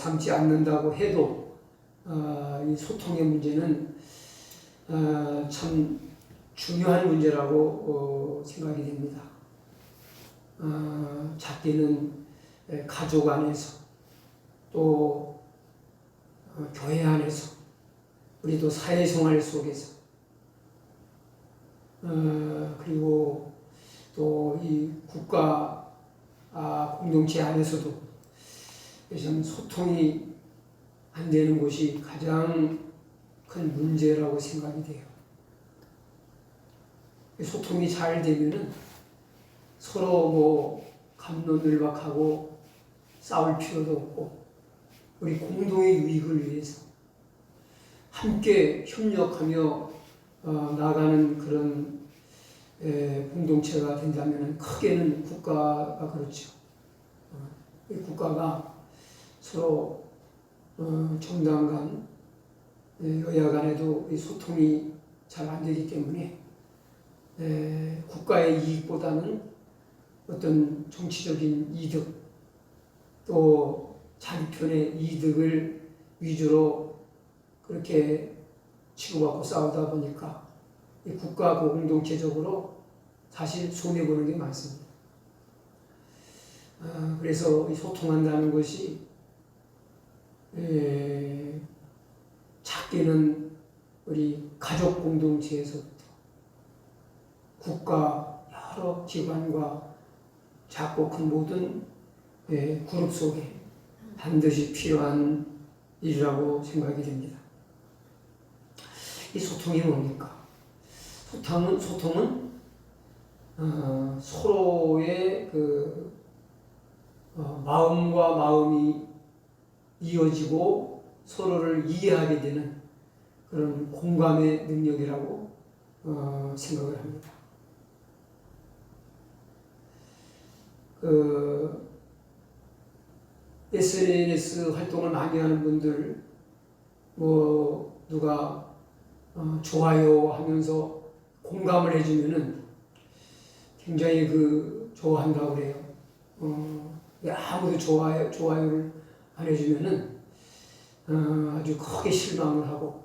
삼지 않는다고 해도 이 소통의 문제는 참 중요한 문제라고 생각이 됩니다. 작게는 가족 안에서 또 교회 안에서 우리 또 사회생활 속에서 그리고 또 이 국가 공동체 안에서도 참 소통이 안 되는 것이 가장 큰 문제라고 생각이 돼요. 소통이 잘 되면은 서로 갑론을박하고 싸울 필요도 없고 우리 공동의 유익을 위해서 함께 협력하며 나가는 그런 공동체가 된다면 크게는 국가가 그렇죠. 이 국가가 서로 정당 간, 여야 간에도 이 소통이 잘 안 되기 때문에 국가의 이익보다는 어떤 정치적인 이득 또 자기 편의 이득을 위주로 그렇게 치고받고 싸우다 보니까 이 국가 공동체적으로 사실 손해보는 게 많습니다. 그래서 이 소통한다는 것이 작게는 우리 가족 공동체에서부터 국가 여러 기관과 작고 큰 모든 그룹 속에 반드시 필요한 일이라고 생각이 됩니다. 이 소통이 뭡니까? 소통은 서로의 마음과 마음이 이어지고 서로를 이해하게 되는 그런 공감의 능력이라고 생각을 합니다. SNS 활동을 많이 하는 분들, 누가 좋아요 하면서 공감을 해주면은 굉장히 좋아한다고 그래요. 아무도 좋아요를 안 해주면은 아주 크게 실망을 하고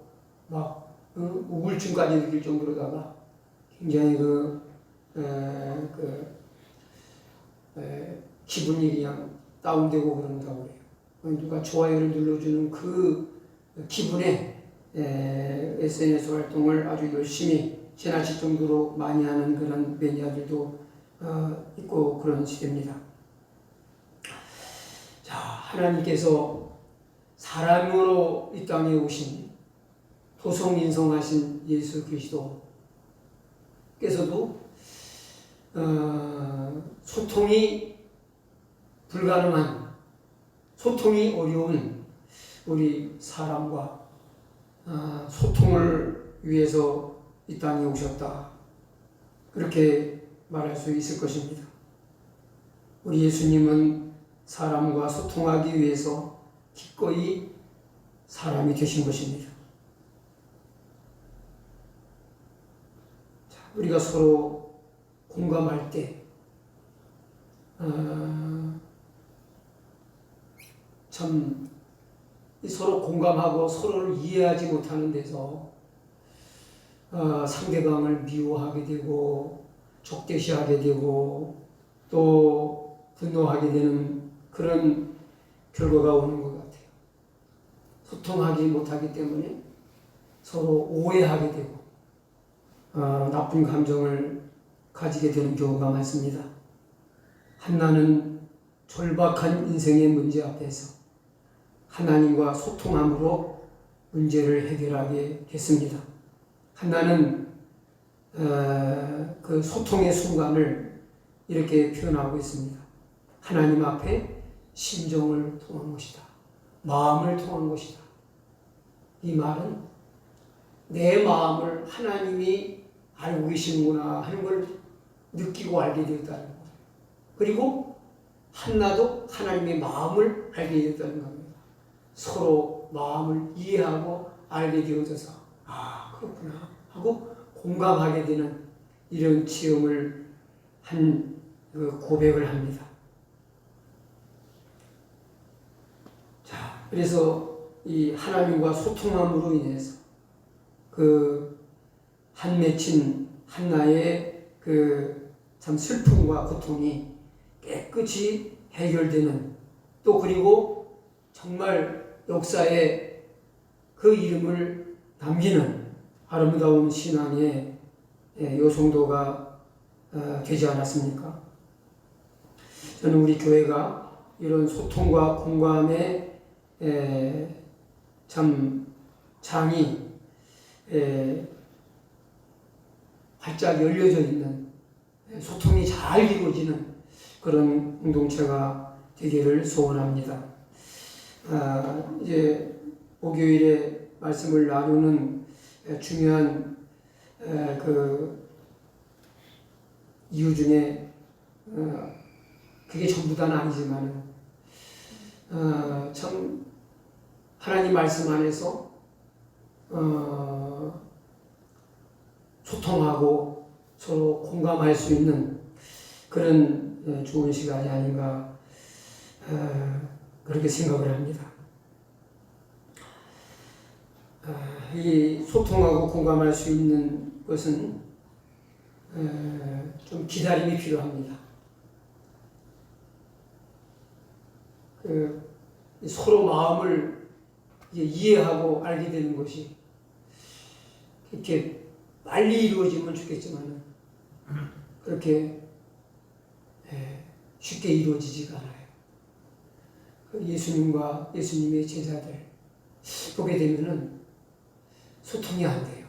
우울증까지 느낄 정도로다가 굉장히 기분이 그냥 다운되고 그런다고 그래요. 누가 좋아요를 눌러주는 그 기분에 SNS 활동을 아주 열심히 지나칠 정도로 많이 하는 그런 매니아들도 있고 그런 시대입니다. 자, 하나님께서 사람으로 이 땅에 오신 도성인성하신 예수 그리스도께서도 소통이 불가능한, 소통이 어려운 우리 사람과 소통을 위해서 이 땅에 오셨다. 그렇게 말할 수 있을 것입니다. 우리 예수님은 사람과 소통하기 위해서 기꺼이 사람이 되신 것입니다. 자, 우리가 서로 공감할 때 참 서로 공감하고 서로를 이해하지 못하는 데서 상대방을 미워하게 되고 적대시하게 되고 또 분노하게 되는 그런 결과가 오는 것 같아요. 소통하지 못하기 때문에 서로 오해하게 되고 나쁜 감정을 가지게 되는 경우가 많습니다. 한나는 절박한 인생의 문제 앞에서 하나님과 소통함으로 문제를 해결하게 됐습니다. 한나는 그 소통의 순간을 이렇게 표현하고 있습니다. 하나님 앞에 심정을 통한 것이다. 마음을 통한 것이다. 이 말은 내 마음을 하나님이 알고 계시는구나 하는 걸 느끼고 알게 되었다는 거예요. 그리고 한나도 하나님의 마음을 알게 되었다는 겁니다. 서로 마음을 이해하고 알게 되어져서 그렇구나 하고 공감하게 되는 이런 체험을 한 고백을 합니다. 자, 그래서 이 하나님과 소통함으로 인해서 그 한 맺힌 한나의 그 참 슬픔과 고통이 깨끗이 해결되는, 또 그리고 정말 역사에 그 이름을 남기는 아름다운 신앙의 요송도가 되지 않았습니까? 저는 우리 교회가 이런 소통과 공감의 참 장이 활짝 열려져 있는, 소통이 잘 이루어지는 그런 공동체가 되기를 소원합니다. 이제 목요일에 말씀을 나누는 중요한 그 이유 중에 그게 전부 다는 아니지만 참 하나님 말씀 안에서 소통하고 서로 공감할 수 있는 그런 좋은 시간이 아닌가 그렇게 생각을 합니다. 이 소통하고 공감할 수 있는 것은 좀 기다림이 필요합니다. 서로 마음을 이해하고 알게 되는 것이 이렇게 빨리 이루어지면 좋겠지만 그렇게 쉽게 이루어지지가 않아요. 예수님과 예수님의 제자들 보게 되면은 소통이 안 돼요.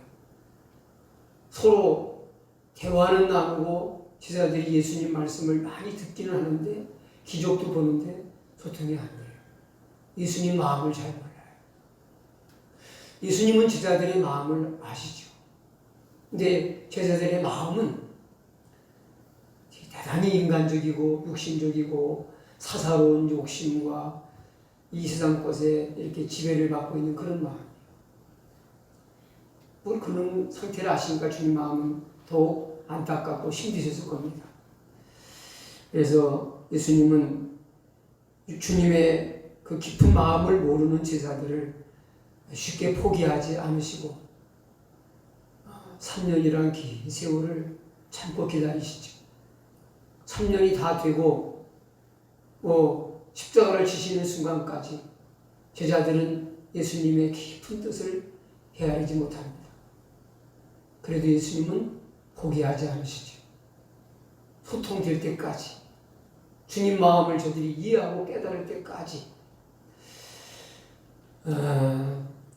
서로 대화는 나누고 제자들이 예수님 말씀을 많이 듣기는 하는데 기적도 보는데 소통이 안 돼요. 예수님 마음을 잘 몰라요. 예수님은 제자들의 마음을 아시죠. 근데 제자들의 마음은 대단히 인간적이고 육신적이고 사사로운 욕심과 이 세상 것에 이렇게 지배를 받고 있는 그런 마음이에요. 뭐 그런 상태를 아시니까 주님 마음은 더욱 안타깝고 힘드셨을 겁니다. 그래서 예수님은 주님의 그 깊은 마음을 모르는 제자들을 쉽게 포기하지 않으시고 3년이란 긴 세월을 참고 기다리시죠. 3년이 다 되고 십자가를 지시는 순간까지 제자들은 예수님의 깊은 뜻을 헤아리지 못합니다. 그래도 예수님은 포기하지 않으시죠. 소통될 때까지, 주님 마음을 저들이 이해하고 깨달을 때까지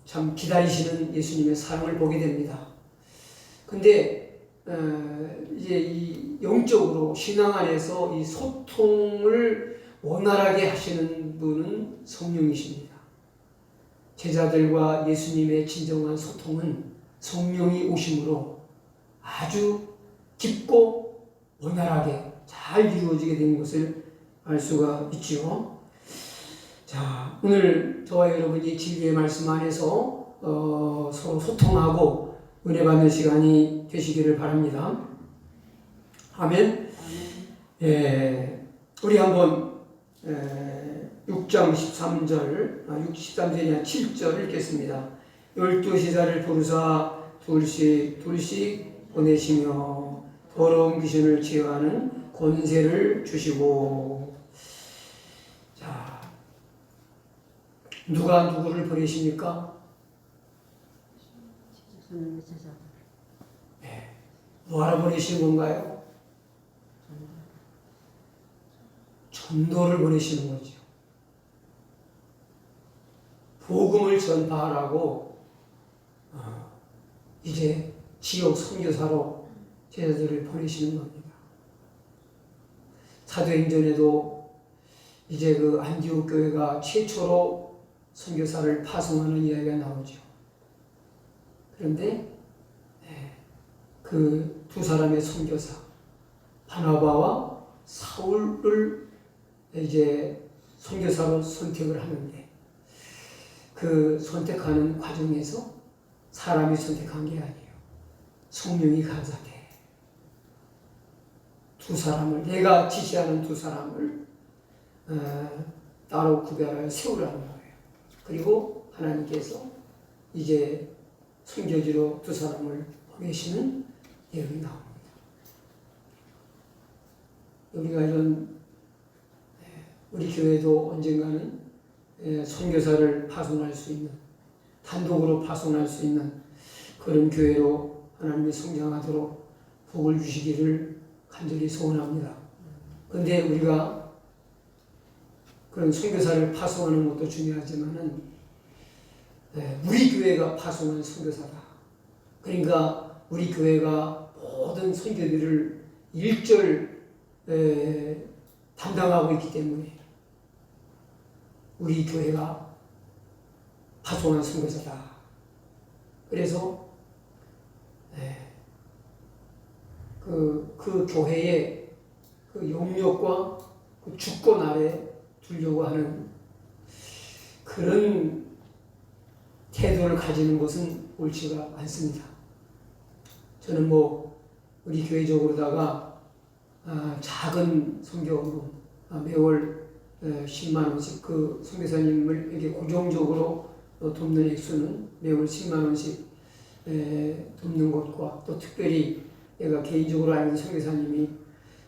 참 기다리시는 예수님의 사랑을 보게 됩니다. 근데 이제 이 영적으로 신앙 안에서 이 소통을 원활하게 하시는 분은 성령이십니다. 제자들과 예수님의 진정한 소통은 성령이 오심으로 아주 깊고 원활하게 잘 이루어지게 된 것을 알 수가 있지요. 자, 오늘 저와 여러분이 진리의 말씀 안에서 서로 소통하고 은혜 받는 시간이 되시기를 바랍니다. 아멘. 우리 한번 6장 13절, 13절이나 7절 읽겠습니다. 12제자를 부르사 둘씩 보내시며 더러운 귀신을 제어하는 권세를 주시고. 자, 누가 누구를 보내십니까? 네. 뭐하러 보내시는 건가요? 전도를 보내시는 거죠. 복음을 전파하라고 이제 지역 선교사로 제자들을 보내시는 겁니다. 사도행전에도 이제 그 안디옥 교회가 최초로 선교사를 파송하는 이야기가 나오죠. 그런데 그 두 사람의 선교사 바나바와 사울을 이제 선교사로 선택을 하는데 그 선택하는 과정에서 사람이 선택한 게 아니에요. 성령이 간사돼. 두 사람을, 내가 지시하는 두 사람을 따로 구별하여 세우라는 거예요. 그리고 하나님께서 이제 선교지로 두 사람을 보내시는 내용이 나옵니다. 우리가 이런 우리 교회도 언젠가는 선교사를 파송할 수 있는, 단독으로 파송할 수 있는 그런 교회로 하나님이 성장하도록 복을 주시기를 간절히 소원합니다. 그런데 우리가 그런 선교사를 파송하는 것도 중요하지만은 우리 교회가 파송한 선교사다. 그러니까 우리 교회가 모든 선교들을 일절 담당하고 있기 때문에 우리 교회가 파송한 선교사다. 그래서 그 교회의 그 영역과 그 주권 아래 두려고 하는 그런 태도를 가지는 것은 옳지가 않습니다. 저는 우리 교회적으로다가 작은 선교금 매월 10만 원씩 그 선교사님을 이렇게 고정적으로 돕는 액수는 매월 10만 원씩 돕는 것과 또 특별히 내가 개인적으로 아는 선교사님이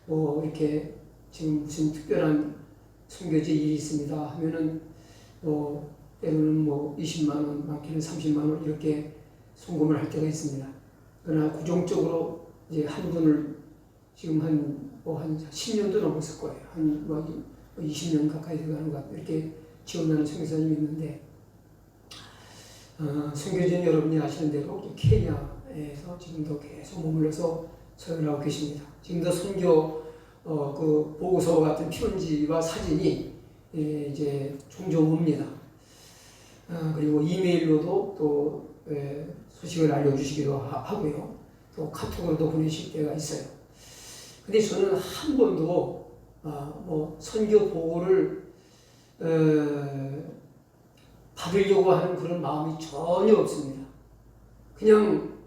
이렇게 지금 무슨 특별한 선교지 일이 있습니다 하면은 때로는 20만 원, 많게는 30만 원 이렇게 송금을 할 때가 있습니다. 그러나 고정적으로 이제 한 분을 지금 한 10년도 넘었을 거예요. 한 20년 가까이 돼가는 것 같아요. 이렇게 지원하는 선교사님이 있는데 선교지는 여러분이 아시는 대로 케냐에서 지금도 계속 머물러서 서열하고 계십니다. 지금도 선교 그 보고서 같은 편지와 사진이 이제 종종 옵니다. 그리고 이메일로도 또 소식을 알려주시기도 하고요. 또 카톡으로도 보내실 때가 있어요. 근데 저는 한 번도 선교 보고를 받으려고 하는 그런 마음이 전혀 없습니다. 그냥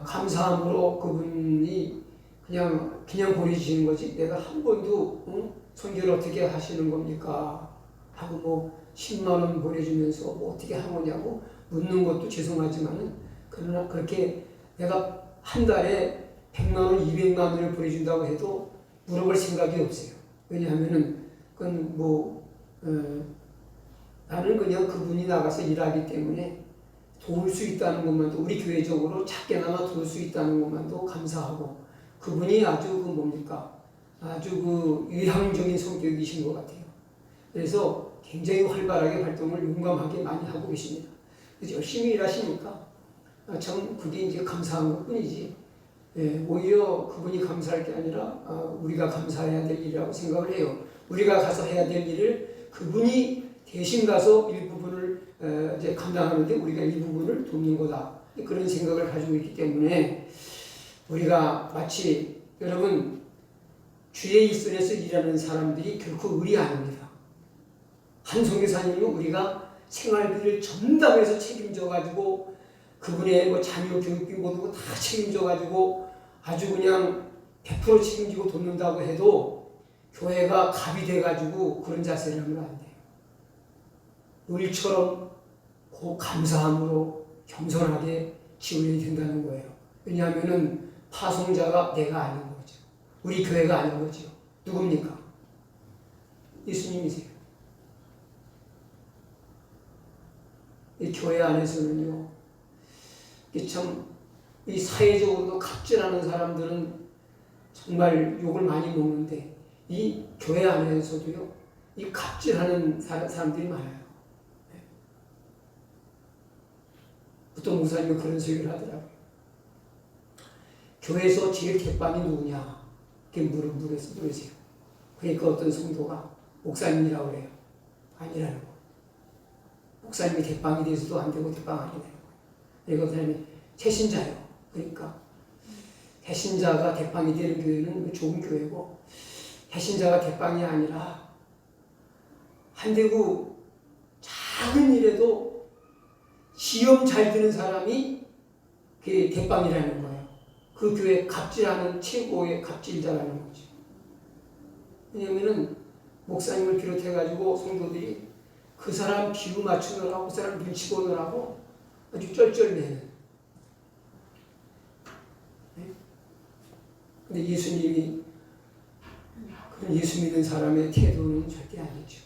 감사함으로 그분이 그냥 보내주시는 거지 내가 한 번도 선교를 어떻게 하시는 겁니까? 하고 10만 원 보내주면서 어떻게 한 거냐고 묻는 것도 죄송하지만은 그러나 그렇게 내가 한 달에 100만 원, 200만 원을 보내준다고 해도 물어볼 생각이 없어요. 왜냐하면은 그건 나는 그냥 그분이 나가서 일하기 때문에 도울 수 있다는 것만도 우리 교회적으로 작게나마 도울 수 있다는 것만도 감사하고 그분이 아주 아주 위향적인 성격이신 것 같아요. 그래서 굉장히 활발하게 활동을 용감하게 많이 하고 계십니다. 그래서 열심히 일하시니까 참 그게 이제 감사한 것 뿐이지 오히려 그분이 감사할 게 아니라 우리가 감사해야 될 일이라고 생각을 해요. 우리가 가서 해야 될 일을 그분이 대신 가서 일부분을 이제 감당하는데 우리가 일부분을 돕는 거다. 그런 생각을 가지고 있기 때문에 우리가 마치 여러분 주의 일선에서 일하는 사람들이 결코 을이 아닙니다. 한 선교사님은 우리가 생활비를 전담해서 책임져가지고 그분의 자녀 교육비 모두 다 책임져가지고 아주 그냥 100% 책임지고 돕는다고 해도 교회가 갑이 돼가지고 그런 자세를 하면 안 돼요. 을처럼 감사함으로 겸손하게 지원이 된다는 거예요. 왜냐하면은 파송자가 내가 아닌 거죠. 우리 교회가 아닌 거죠. 누굽니까? 예수님이세요. 이 교회 안에서는요, 이 사회적으로도 갑질하는 사람들은 정말 욕을 많이 먹는데, 이 교회 안에서도요, 이 갑질하는 사람들이 많아요. 어떤 목사님이 그런 소리를 하더라고요. 교회에서 제일 대빵이 누구냐? 이렇게 물으세요. 그러니까 어떤 성도가 목사님이라고 그래요. 아니라는 거예요. 목사님이 대빵이 돼서도 안 되고 대빵 아니라는 거예요. 그러니까 그 사람이 새신자예요. 그러니까 새신자가 대빵이 되는 교회는 좋은 교회고 새신자가 대빵이 아니라 한대구 작은 일에도 시험 잘 드는 사람이 그 대빵이라는 거예요. 그 교회 갑질하는 최고의 갑질자라는 거죠. 왜냐면은 목사님을 비롯해가지고 성도들이 그 사람 기후 맞추느라고 그 사람 눈치 보느라고 아주 쩔쩔매는. 근데 예수님이 그런 예수 믿는 사람의 태도는 절대 아니죠.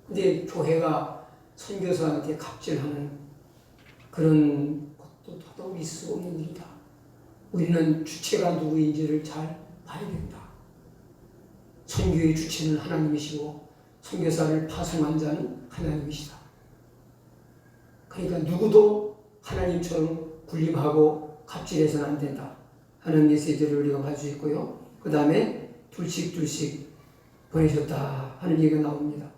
근데 교회가 선교사한테 갑질하는 그런 것도 더더욱 있을 수 없는 일이다. 우리는 주체가 누구인지를 잘 봐야 된다. 선교의 주체는 하나님이시고 선교사를 파송한 자는 하나님이시다. 그러니까 누구도 하나님처럼 군림하고 갑질해서는 안 된다 하는 메시지를 우리가 가지고 있고요. 그 다음에 둘씩 보내셨다 하는 얘기가 나옵니다.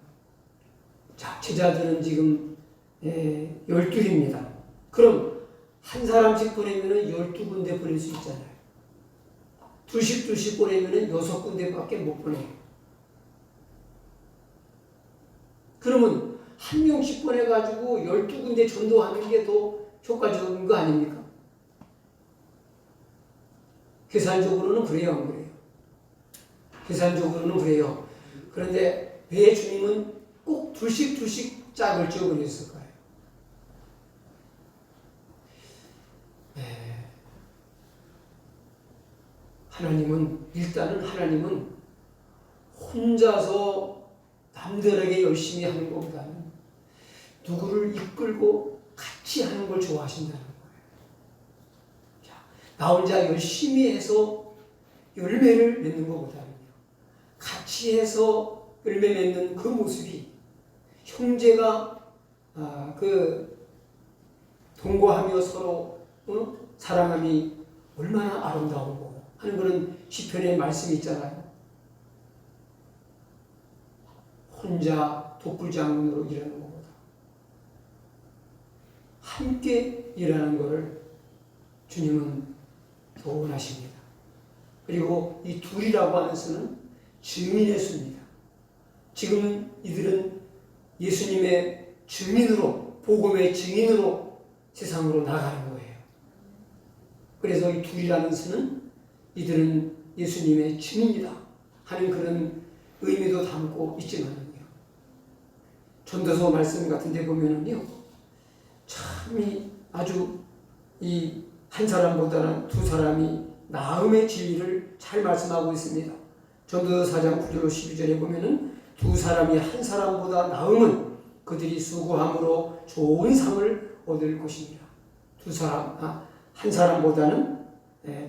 자, 제자들은 지금 12입니다. 그럼 한 사람씩 보내면은 12군데 보낼 수 있잖아요. 둘씩 보내면은 6군데밖에 못 보내요. 그러면 한 명씩 보내가지고 12군데 전도하는 게 더 효과적인 거 아닙니까? 계산적으로는 그래요, 안 그래요? 계산적으로는 그래요. 그런데 왜 주님은 꼭 둘씩 짝을 지어버렸을까요? 하나님은 혼자서 남들에게 열심히 하는 것보다는 누구를 이끌고 같이 하는 걸 좋아하신다는 거예요. 자, 나 혼자 열심히 해서 열매를 맺는 것보다는요, 같이 해서 열매 맺는 그 모습이 형제가 동거하며 서로 사랑함이 얼마나 아름다우고 하는 그런 시편의 말씀이 있잖아요. 혼자 독불장군으로 일하는 것보다 함께 일하는 것을 주님은 더 원하십니다. 그리고 이 둘이라고 하는 수는 증인의 수입니다. 지금은 이들은 예수님의 증인으로, 복음의 증인으로 세상으로 나가는 거예요. 그래서 이 둘이라는 수는 이들은 예수님의 증인이다 하는 그런 의미도 담고 있지만은요, 전도서 말씀 같은 데 보면은요, 참 아주 이 한 사람보다는 두 사람이 나음의 진리를 잘 말씀하고 있습니다. 전도서 4장 9절 12절에 보면은 두 사람이 한 사람보다 나음은 그들이 수고함으로 좋은 상을 얻을 것입니다. 한 사람보다는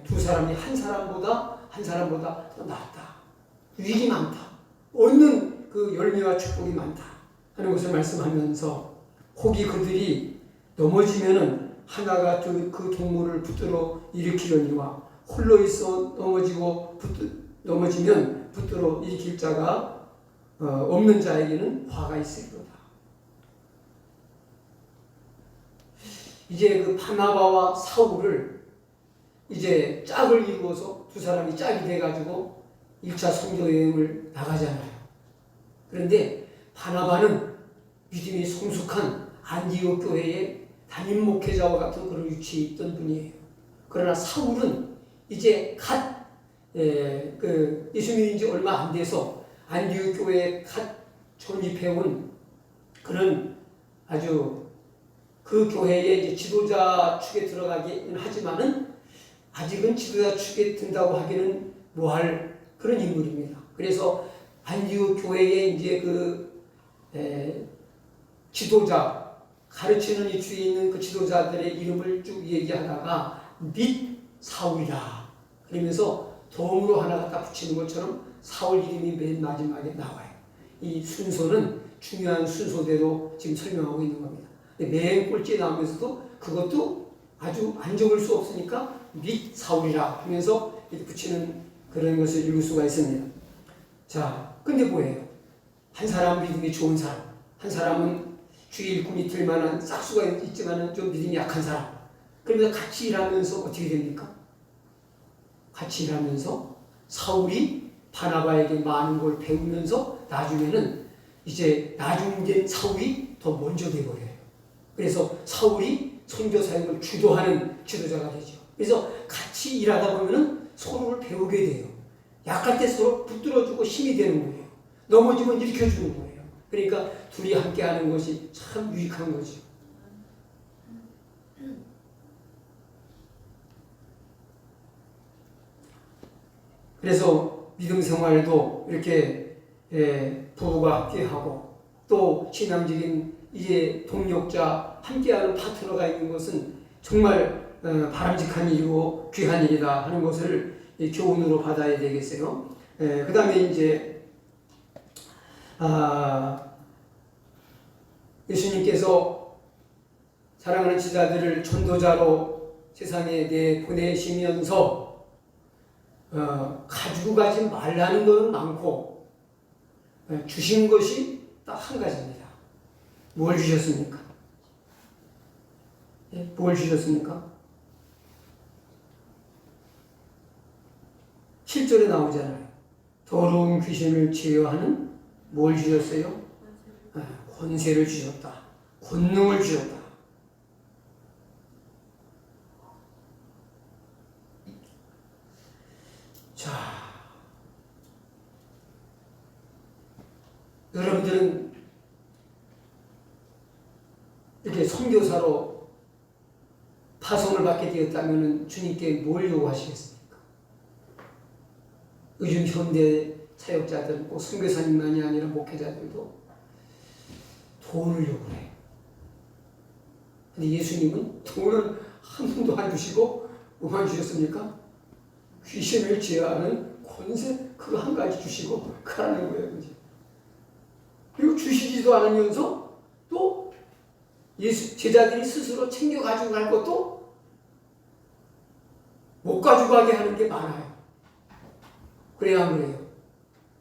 두 사람이 한 사람보다 더 낫다. 유익이 많다. 얻는 그 열매와 축복이 많다 하는 것을 말씀하면서, 혹이 그들이 넘어지면은 하나가 그 동물을 붙들어 일으키려니와 홀로 있어 넘어지면 붙들어 일으킬 자가 없는 자에게는 화가 있으리로다. 이제 그 바나바와 사울을 이제 짝을 이루어서 두 사람이 짝이 돼가지고 1차 선교 여행을 나가잖아요. 그런데 바나바는 믿음이 성숙한 안디옥 교회의 담임 목회자와 같은 그런 위치에 있던 분이에요. 그러나 사울은 이제 예수 믿은 지 얼마 안 돼서 안디옥 교회에 전입해온 그런 아주 그 교회의 이제 지도자 축에 들어가긴 하지만은 아직은 지도자 축에 든다고 하기는 뭐할 그런 인물입니다. 그래서 안디옥 교회의 이제 지도자, 가르치는 이 주위에 있는 그 지도자들의 이름을 쭉 얘기하다가 및 사울이라 그러면서 덤으로 하나 갖다 붙이는 것처럼 사울 이름이 맨 마지막에 나와요. 이 순서는 중요한 순서대로 지금 설명하고 있는 겁니다. 맨 꼴찌에 나오면서도 그것도 아주 안 적을 수 없으니까 및 사울이라 하면서 이렇게 붙이는 그런 것을 읽을 수가 있습니다. 자, 근데 뭐예요? 한 사람은 믿음이 좋은 사람, 한 사람은 주의 일꾼이 될 만한 싹수가 있지만 좀 믿음이 약한 사람. 그러면서 같이 일하면서 어떻게 됩니까? 같이 일하면서 사울이 바나바에게 많은 걸 배우면서 나중에는 이제 나중된 사울이 더 먼저 돼버려요. 그래서 사울이 선교 사역을 주도하는 지도자가 되죠. 그래서 같이 일하다 보면은 서로를 배우게 돼요. 약할 때 서로 붙들어주고 힘이 되는 거예요. 넘어지면 일으켜주는 거예요. 그러니까 둘이 함께 하는 것이 참 유익한 거죠. 그래서 믿음 생활도 이렇게 부부가 함께하고 또 신앙적인 이제 동력자 함께하는 파트너가 있는 것은 정말 바람직한 일이고 귀한 일이다 하는 것을 교훈으로 받아야 되겠어요. 그 다음에 이제 예수님께서 사랑하는 제자들을 전도자로 세상에 내보내시면서 가지고 가지 말라는 것은 많고 주신 것이 딱 한 가지입니다. 뭘 주셨습니까? 뭘 주셨습니까? 7절에 나오잖아요. 더러운 귀신을 제어하는 뭘 주셨어요? 권세를 주셨다. 권능을 주셨다. 자, 여러분들은 이렇게 선교사로 파송을 받게 되었다면 주님께 뭘 요구하시겠습니까? 요즘 현대 사역자들, 꼭 선교사님만이 아니라 목회자들도 돈을 요구해요. 근데 예수님은 돈을 한 푼도 안 주시고 뭐만 주셨습니까? 귀신을 제어하는 권세 그거 한 가지 주시고 가라는 거예요. 그지? 그리고 주시지도 않으면서 또 제자들이 스스로 챙겨 가지고 갈 것도 못 가지고 가게 하는 게 많아요. 그래야 안 그래요?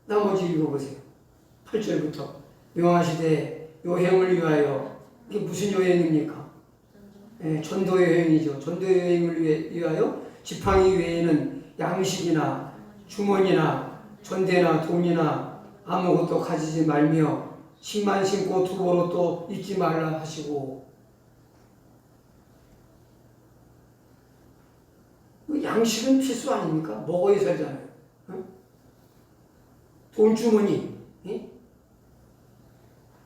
나머지 읽어보세요. 8절부터 명하시되 여행을 위하여 이게 무슨 여행입니까? 전도 여행이죠. 전도 여행을 위하여 지팡이 외에는 양식이나 주머니나 전대나 돈이나 아무것도 가지지 말며 신만 신고 두보로도 잊지 말라 하시고 양식은 필수 아닙니까? 먹어야 살잖아요. 돈주머니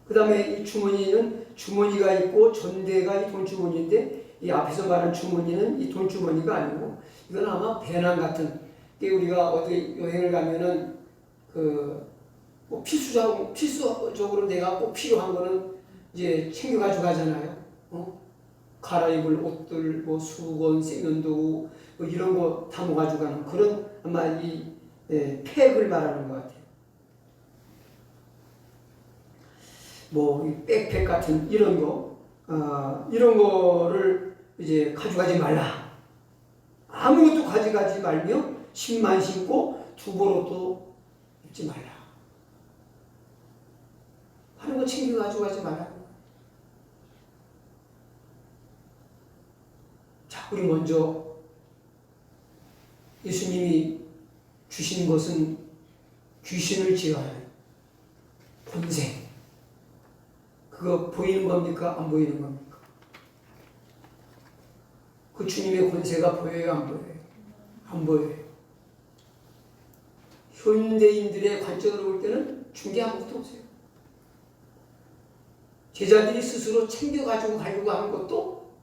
그 다음에 이 주머니는 주머니가 있고 전대가 이 돈주머니인데 이 앞에서 말한 주머니는 이 돈주머니가 아니고 이건 아마 배낭 같은 우리가 어디 여행을 가면은 뭐 필수적으로 내가 꼭 필요한 거는 이제 챙겨가지고 가잖아요. 갈아입을 옷들, 뭐 수건, 세면도구 뭐 이런 거 담아가지고 가는 그런 아마 이 팩을 말하는 것 같아요. 뭐 이 백팩 같은 이런 거, 이런 거를 이제 가져가지 말라. 아무것도 가져가지 말며 신만 신고 두보로도 입지 말라. 하는 거 챙겨 가지고 가지 말라. 자, 우리 먼저 예수님이 주신 것은 귀신을 제어하는 권세. 그거 보이는 겁니까? 안 보이는 겁니까? 그 주님의 권세가 보여요? 안 보여요? 안 보여요. 현대인들의 관점으로 볼 때는 준 게 아무것도 없어요. 제자들이 스스로 챙겨가지고 가려고 하는 것도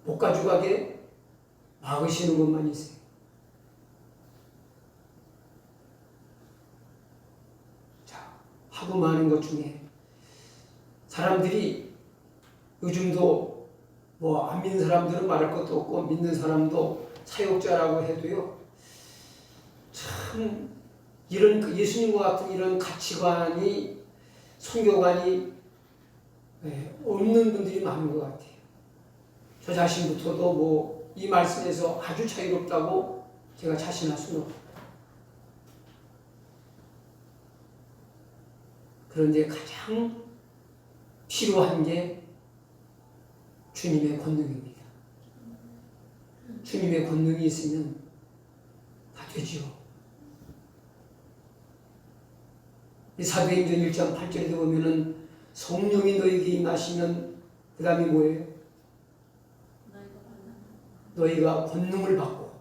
못 가지고 가게 막으시는 것만 있어요. 자, 하고 많은 것 중에 사람들이 요즘도 뭐 안 믿는 사람들은 말할 것도 없고 믿는 사람도 사역자라고 해도요. 참 이런 예수님과 같은 이런 가치관이 선교관이 없는 분들이 많은 것 같아요. 저 자신부터도 뭐 이 말씀에서 아주 자유롭다고 제가 자신할 수는 없어요. 그런데 가장 필요한 게 주님의 권능입니다. 주님의 권능이 있으면 다 되지요. 이 사도행전 1장 8절에도 보면은 성령이 너희에게 임하시면 그 다음에 뭐예요? 너희가 권능을 받고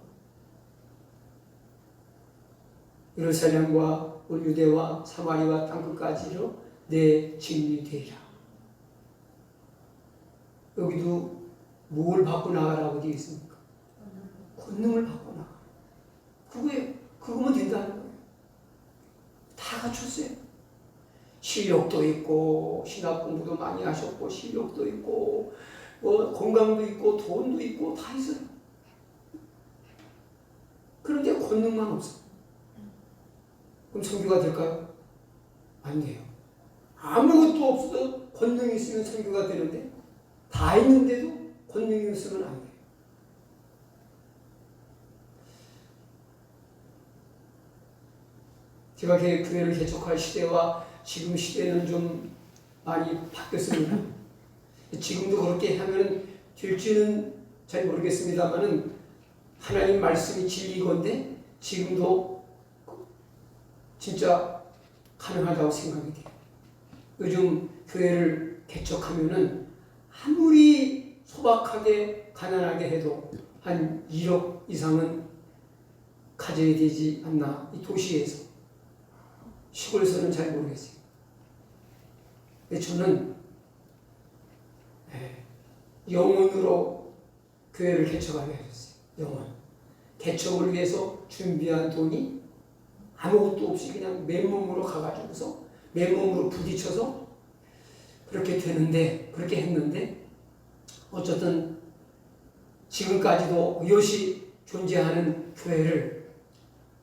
예루살렘과 온 유대와 사마리아 땅끝까지로 내 증인이 되리라. 여기도 뭘 받고 나가라고 되어 있습니까? 권능을 받고 나가. 그거면 된다는 거예요. 다 갖췄어요. 실력도 있고 신학 공부도 많이 하셨고 실력도 있고 뭐 건강도 있고 돈도 있고 다 있어요. 그런데 권능만 없어. 그럼 선교가 될까요? 안 돼요. 아무것도 없어 권능이 있으면 선교가 되는데 다 있는데도 권능이 없으면 안 돼요. 제가 교회를 개척할 시대와 지금 시대는 좀 많이 바뀌었습니다. 지금도 그렇게 하면 될지는 잘 모르겠습니다만은 하나님 말씀이 진리건데 지금도 진짜 가능하다고 생각이 돼요. 요즘 교회를 개척하면은 아무리 소박하게 가난하게 해도 한 1억 이상은 가져야 되지 않나, 이 도시에서. 시골에서는 잘 모르겠어요. 근데 저는 영혼으로 교회를 개척하게 해줬어요. 영혼. 개척을 위해서 준비한 돈이 아무것도 없이 그냥 맨몸으로 가가지고서 맨몸으로 부딪혀서 그렇게 했는데 어쨌든 지금까지도 여시 존재하는 교회를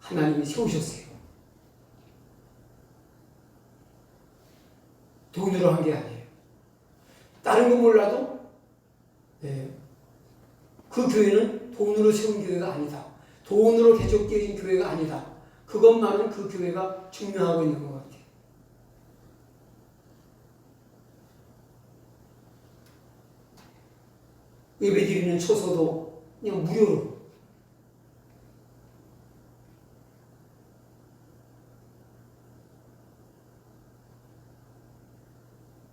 하나님이 세우셨어요. 돈으로 한 게 아니에요. 다른 건 몰라도 그 교회는 돈으로 세운 교회가 아니다. 돈으로 개척되어진 교회가 아니다. 그것만은 그 교회가 증명하고 있는 것 같아요. 예배드리는 처소도 그냥 무료로.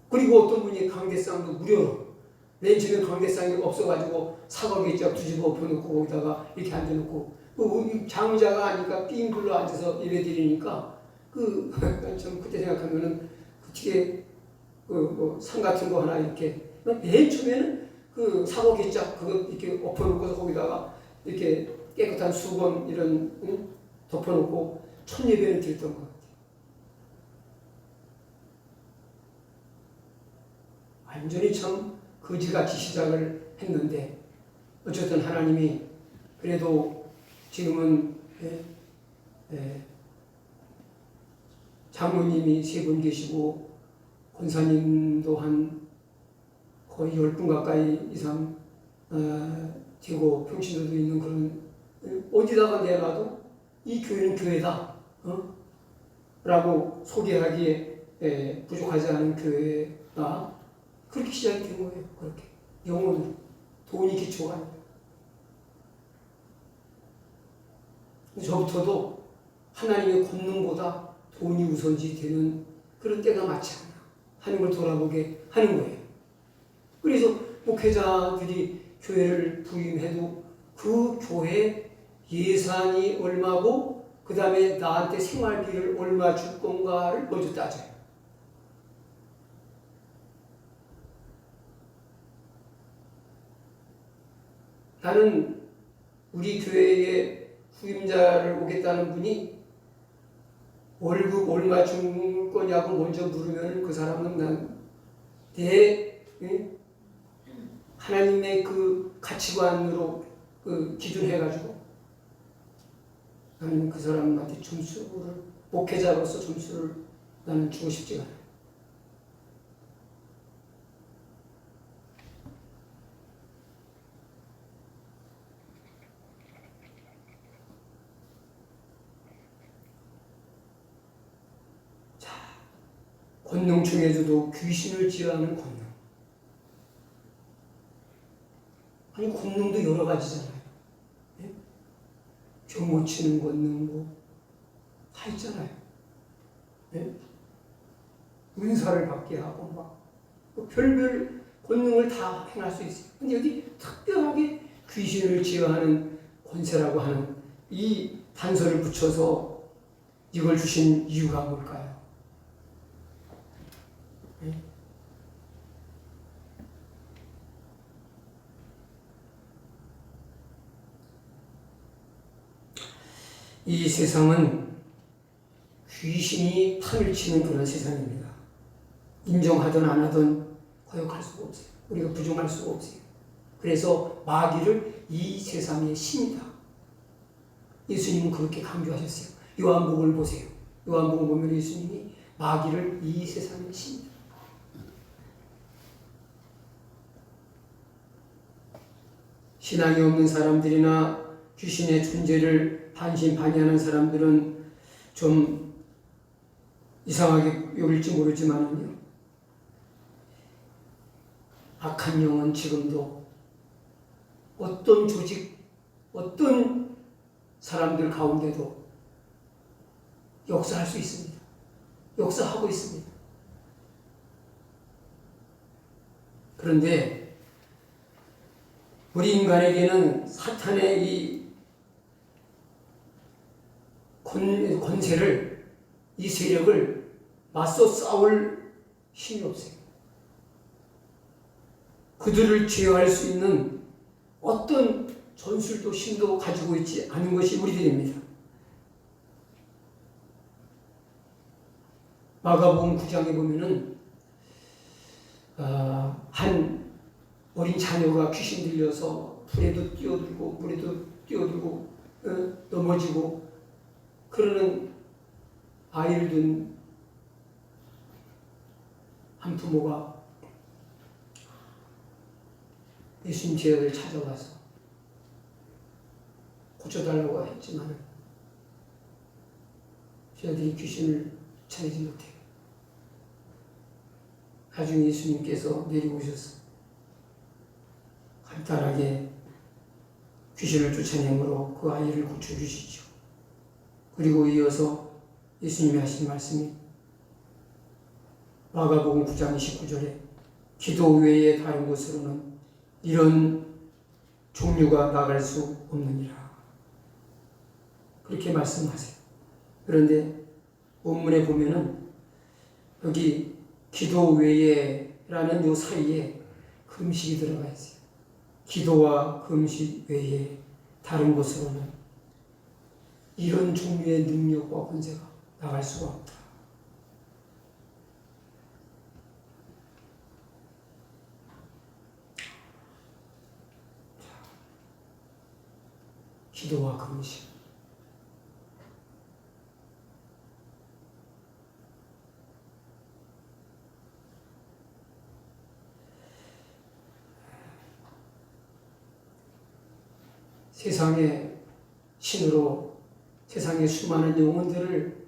그리고 어떤 분이 관계상도 무료로. 맨 처음에 관계상이 없어가지고 사각에 쫙 뒤집어 엎어놓고 거기다가 이렇게 앉아놓고 장자가 아니까 삥 둘러 앉아서 예배드리니까 참 그때 생각하면은 뒤에 상 같은 거 하나 이렇게 맨 처음에는 사각에 쫙 그거 이렇게 엎어놓고서 거기다가 이렇게 깨끗한 수건 이런 덮어놓고 첫 예배를 드렸던 것 같아요. 완전히 참 거지같이 시작을 했는데 어쨌든 하나님이 그래도 지금은 장로님이 3분 계시고 권사님도 한 거의 10분 가까이 이상 되고 평신도도 있는 그런, 어디다가 내놔도 이 교회는 교회다 라고 소개하기에 부족하지 않은 교회가 그렇게 시작이 된 거예요. 그렇게 영혼으로. 돈이 기초가 아니에요. 저부터도 하나님의 권능보다 돈이 우선시 되는 그런 때가 많지 않나 하는 걸 돌아보게 하는 거예요. 그래서 목회자들이 교회를 부임해도 그 교회 예산이 얼마고 그 다음에 나한테 생활비를 얼마 줄 건가를 먼저 따져요. 나는 우리 교회에 후임자를 오겠다는 분이 월급 얼마 줄 거냐고 먼저 물으면 그 사람은 하나님의 그 가치관으로 기준해가지고 나는 그 사람한테 목회자로서 점수를 나는 주고 싶지가 않아요. 권능 중에서도 귀신을 제어하는 권능. 아니 권능도 여러 가지잖아요. 병 치는 권능 다 있잖아요. 은사를 받게 하고 별별 권능을 다 행할 수 있어요. 근데 여기 특별하게 귀신을 제어하는 권세라고 하는 이 단서를 붙여서 이걸 주신 이유가 뭘까요? 네? 이 세상은 귀신이 판을 치는 그런 세상입니다. 인정하든 안 하든 거역할 수가 없어요. 우리가 부정할 수가 없어요. 그래서 마귀를 이 세상의 신이다. 예수님은 그렇게 강조하셨어요. 요한복음을 보세요. 요한복음 보면 예수님이 마귀를 이 세상의 신이다. 신앙이 없는 사람들이나 귀신의 존재를 반신반의하는 사람들은 좀 이상하게 여길지 모르지만요, 악한 영은 지금도 어떤 조직, 어떤 사람들 가운데도 역사할 수 있습니다. 역사하고 있습니다. 그런데 우리 인간에게는 사탄의 이 권세를, 이 세력을 맞서 싸울 힘이 없어요. 그들을 제어할 수 있는 어떤 전술도 힘도 가지고 있지 않은 것이 우리들입니다. 마가복음 9장에 보면은 한 어린 자녀가 귀신 들려서 불에도 뛰어들고 물에도 뛰어들고 넘어지고 그러는 아이를 둔 한 부모가 예수님 제자를 찾아와서 고쳐달라고 했지만 제자들이 귀신을 쫓아내지 못해요. 나중에 예수님께서 내려오셔서 간단하게 귀신을 쫓아내므로 그 아이를 고쳐주시죠. 그리고 이어서 예수님이 하신 말씀이 마가복음 9장 29절에 기도 외에 다른 곳으로는 이런 종류가 나갈 수 없느니라. 그렇게 말씀하세요. 그런데 본문에 보면은 여기 기도 외에라는 요 사이에 금식이 들어가 있어요. 기도와 금식 외에 다른 곳으로는 이런 종류의 능력과 권세가 나갈 수가 없다. 기도와 금식. 세상의 신으로 세상의 수많은 영혼들을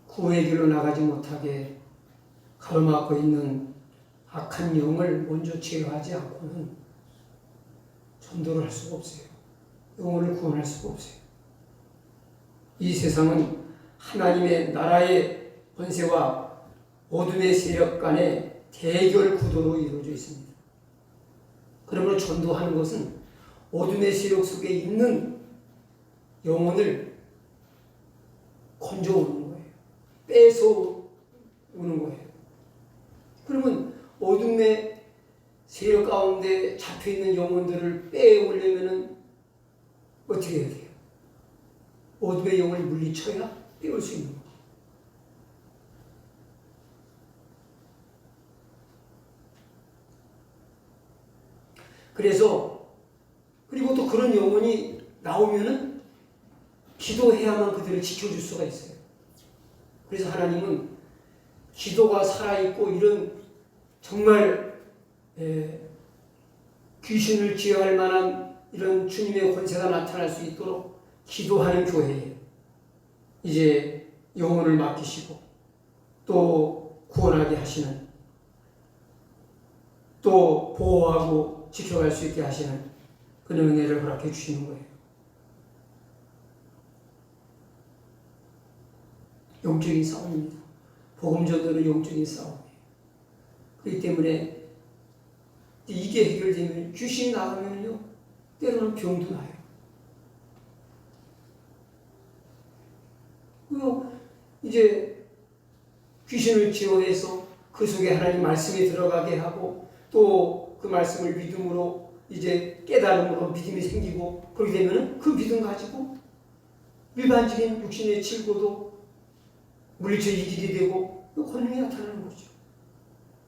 구원의 길로 나가지 못하게 가로막고 있는 악한 영을 먼저 제어하지 않고는 전도를 할 수가 없어요. 영혼을 구원할 수가 없어요. 이 세상은 하나님의 나라의 권세와 어둠의 세력 간의 대결 구도로 이루어져 있습니다. 그러므로 전도하는 것은 어둠의 세력 속에 있는 영혼을 건져오는 거예요. 빼서 오는 거예요. 그러면 어둠의 세력 가운데 잡혀있는 영혼들을 빼오려면 어떻게 해야 돼요? 어둠의 영을 물리쳐야 빼올 수 있는 거예요. 그리고 또 그런 영혼이 나오면은 기도해야만 그들을 지켜줄 수가 있어요. 그래서 하나님은 기도가 살아있고 이런 정말 귀신을 제어할 만한 이런 주님의 권세가 나타날 수 있도록 기도하는 교회에 이제 영혼을 맡기시고 또 구원하게 하시는, 또 보호하고 지켜갈 수 있게 하시는 그런 은혜를 허락해 주시는 거예요. 영적인 싸움입니다. 복음 전도는 영적인 싸움이에요. 그렇기 때문에 이게 해결되면 귀신이 나가면요 때로는 병도 나요. 그리고 이제 귀신을 제어해서 그 속에 하나님 말씀이 들어가게 하고 또 그 말씀을 믿음으로 이제 깨달음으로 믿음이 생기고 그렇게 되면은 그 믿음 가지고 일반적인 육신의 질고도 물리쳐 이기게 되고 그 권능이 나타나는 거죠.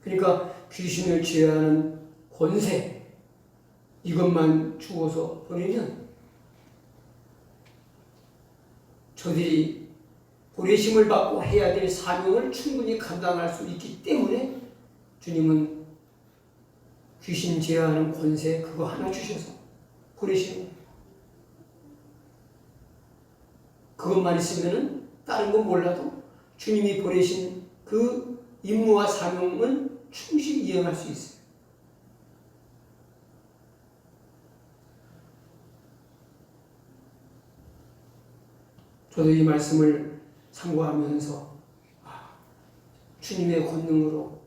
그러니까 귀신을 제어하는 권세 이것만 주어서 보내면 저들이 보내심을 받고 해야 될 사명을 충분히 감당할 수 있기 때문에 주님은 귀신 제어하는 권세 그거 하나 주셔서 보내시는 거예요. 그것만 있으면은 다른 건 몰라도 주님이 보내신 그 임무와 사명은 충실히 이행할 수 있어요. 저도 이 말씀을 참고하면서 주님의 권능으로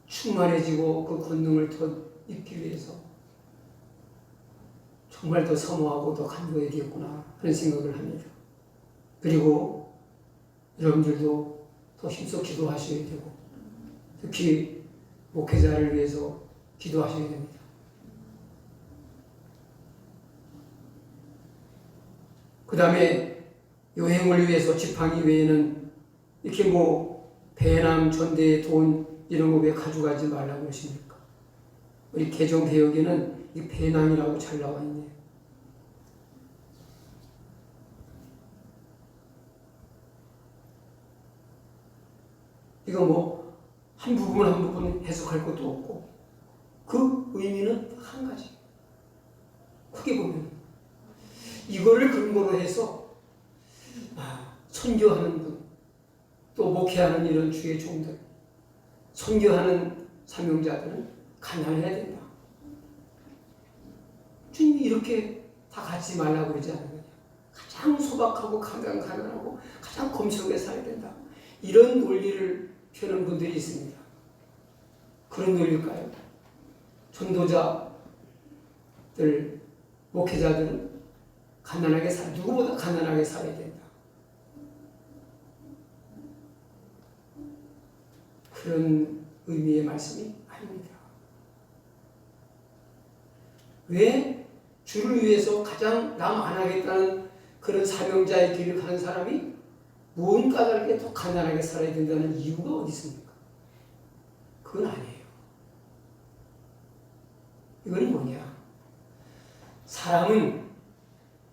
충만해지고 그 권능을 더 입기 위해서 정말 더 사모하고 더 간구해야겠구나 하는 생각을 합니다. 그리고 여러분들도 더 힘써 기도하셔야 되고 특히 목회자를 위해서 기도하셔야 됩니다. 그 다음에 여행을 위해서 지팡이 외에는 이렇게 배낭, 전대, 돈 이런 거 왜 가져가지 말라고 하십니까? 우리 개정개혁에는 이 배낭이라고 잘 나와 있네요. 이거 한 부분 해석할 것도 없고 그 의미는 한 가지. 크게 보면 이거를 근거로 해서 선교하는 분, 또 목회하는 이런 주의 종들, 선교하는 사명자들은 가난해야 된다. 주님이 이렇게 다 갖지 말라고 그러지 않느냐. 가장 소박하고 가장 가난하고 가장 검소하게 살아야 된다. 이런 논리를 펴는 분들이 있습니다. 그런 논리일까요? 전도자들, 목회자들은 누구보다 가난하게 살아야 된다. 그런 의미의 말씀이 아닙니다. 왜 주를 위해서 가장 남 안 하겠다는 그런 사명자의 길을 가는 사람이 무언가 다르게 더 가난하게 살아야 된다는 이유가 어디 있습니까? 그건 아니에요. 이건 뭐냐? 사람은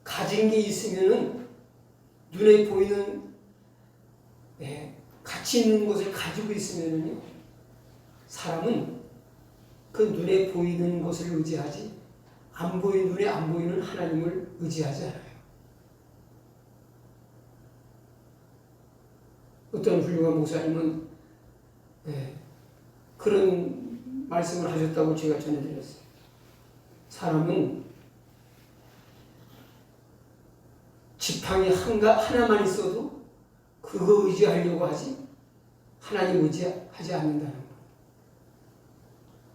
가진 게 있으면은 눈에 보이는 가치 있는 것을 가지고 있으면은요, 사람은 그 눈에 보이는 것을 의지하지 눈에 안 보이는 하나님을 의지하지 않아요. 어떤 훌륭한 목사님은 그런 말씀을 하셨다고 제가 전해드렸어요. 사람은 지팡이 하나만 있어도 그거 의지하려고 하지 하나님 의지하지 않는다는 거예요.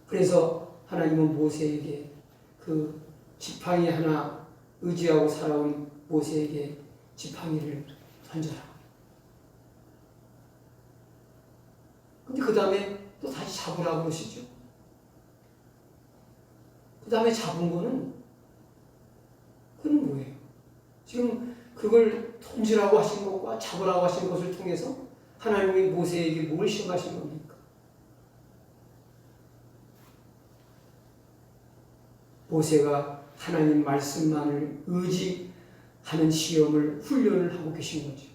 그래서 하나님은 모세에게 그 지팡이 하나 의지하고 살아온 모세에게 지팡이를 던져라. 근데 그 다음에 또 다시 잡으라고 그러시죠. 그 다음에 잡은 거는 그건 뭐예요? 지금 그걸 던지라고 하신 것과 잡으라고 하신 것을 통해서 하나님이 모세에게 뭘 시험하신 겁니까? 모세가 하나님 말씀만을 의지하는 시험을 훈련을 하고 계신 거죠.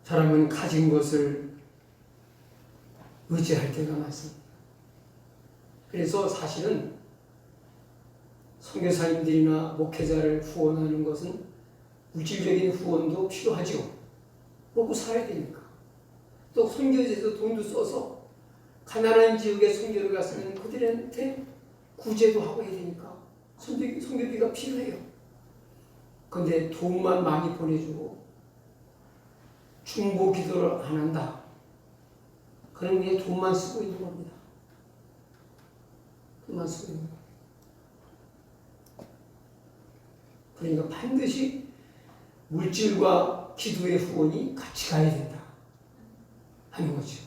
사람은 가진 것을 의지할 때가 많습니다. 그래서 사실은 선교사님들이나 목회자를 후원하는 것은 물질적인 후원도 필요하죠. 먹고 살아야 되니까. 또 선교지에서 돈도 써서 가난한 지역에 선교를 갔으면 그들한테 구제도 하고 해야 되니까 선교비가 필요해요. 그런데 돈만 많이 보내주고 중보 기도를 안 한다. 그럼 그냥 돈만 쓰고 있는 겁니다. 그만 쓰고 있는 거예요. 그러니까 반드시 물질과 기도의 후원이 같이 가야 된다 하는 거죠.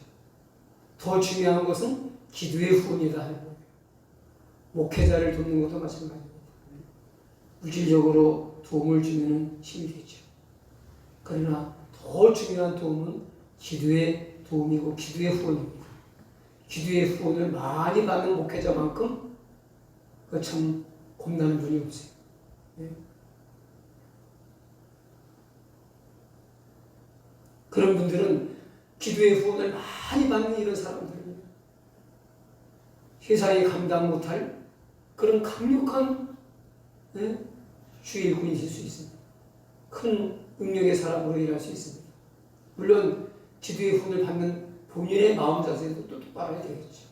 더 중요한 것은 기도의 후원이다 하는 거예요. 목회자를 돕는 것도 마찬가지입니다. 물질적으로 도움을 주면 힘이 되죠. 그러나 더 중요한 도움은 기도의 도움이고 기도의 후원입니다. 기도의 후원을 많이 받는 목회자만큼 참 겁나는 분이 없어요. 네. 그런 분들은 기도의 후원을 많이 받는 이런 사람들입니다. 세상에 감당 못할 그런 강력한 주의 일꾼이 될 수 있습니다. 큰 능력의 사람으로 일할 수 있습니다. 물론 기도의 후원을 받는 본인의 마음 자세도 또 똑바로 해야 되겠죠.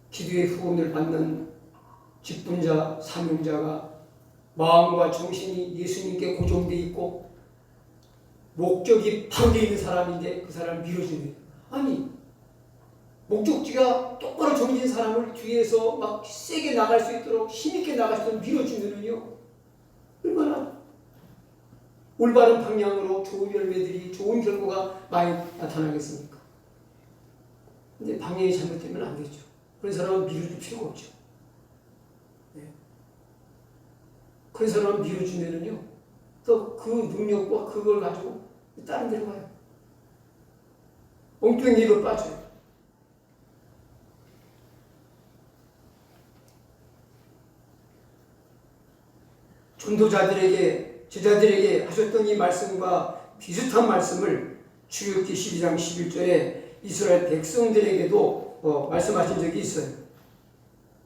기도의 후원을 받는 직분자, 사명자가 마음과 정신이 예수님께 고정되어 있고 목적이 바로 있는 사람인데 그 사람을 밀어주는, 아니 목적지가 똑바로 정해진 사람을 뒤에서 막 세게 나갈 수 있도록 힘있게 나갈 수 있도록 밀어주면요 얼마나 올바른 방향으로 좋은 열매들이, 좋은 결과가 많이 나타나겠습니까? 근데 방향이 잘못되면 안 되죠. 그런 사람은 밀어줄 필요가 없죠. 네. 그런 사람은 밀어주면은요 또 그 능력과 그걸 가지고 다른 데로 가요. 엉뚱이로 빠져요. 전도자들에게, 제자들에게 하셨던 이 말씀과 비슷한 말씀을 출애굽기 12장 11절에 이스라엘 백성들에게도 말씀하신 적이 있어요.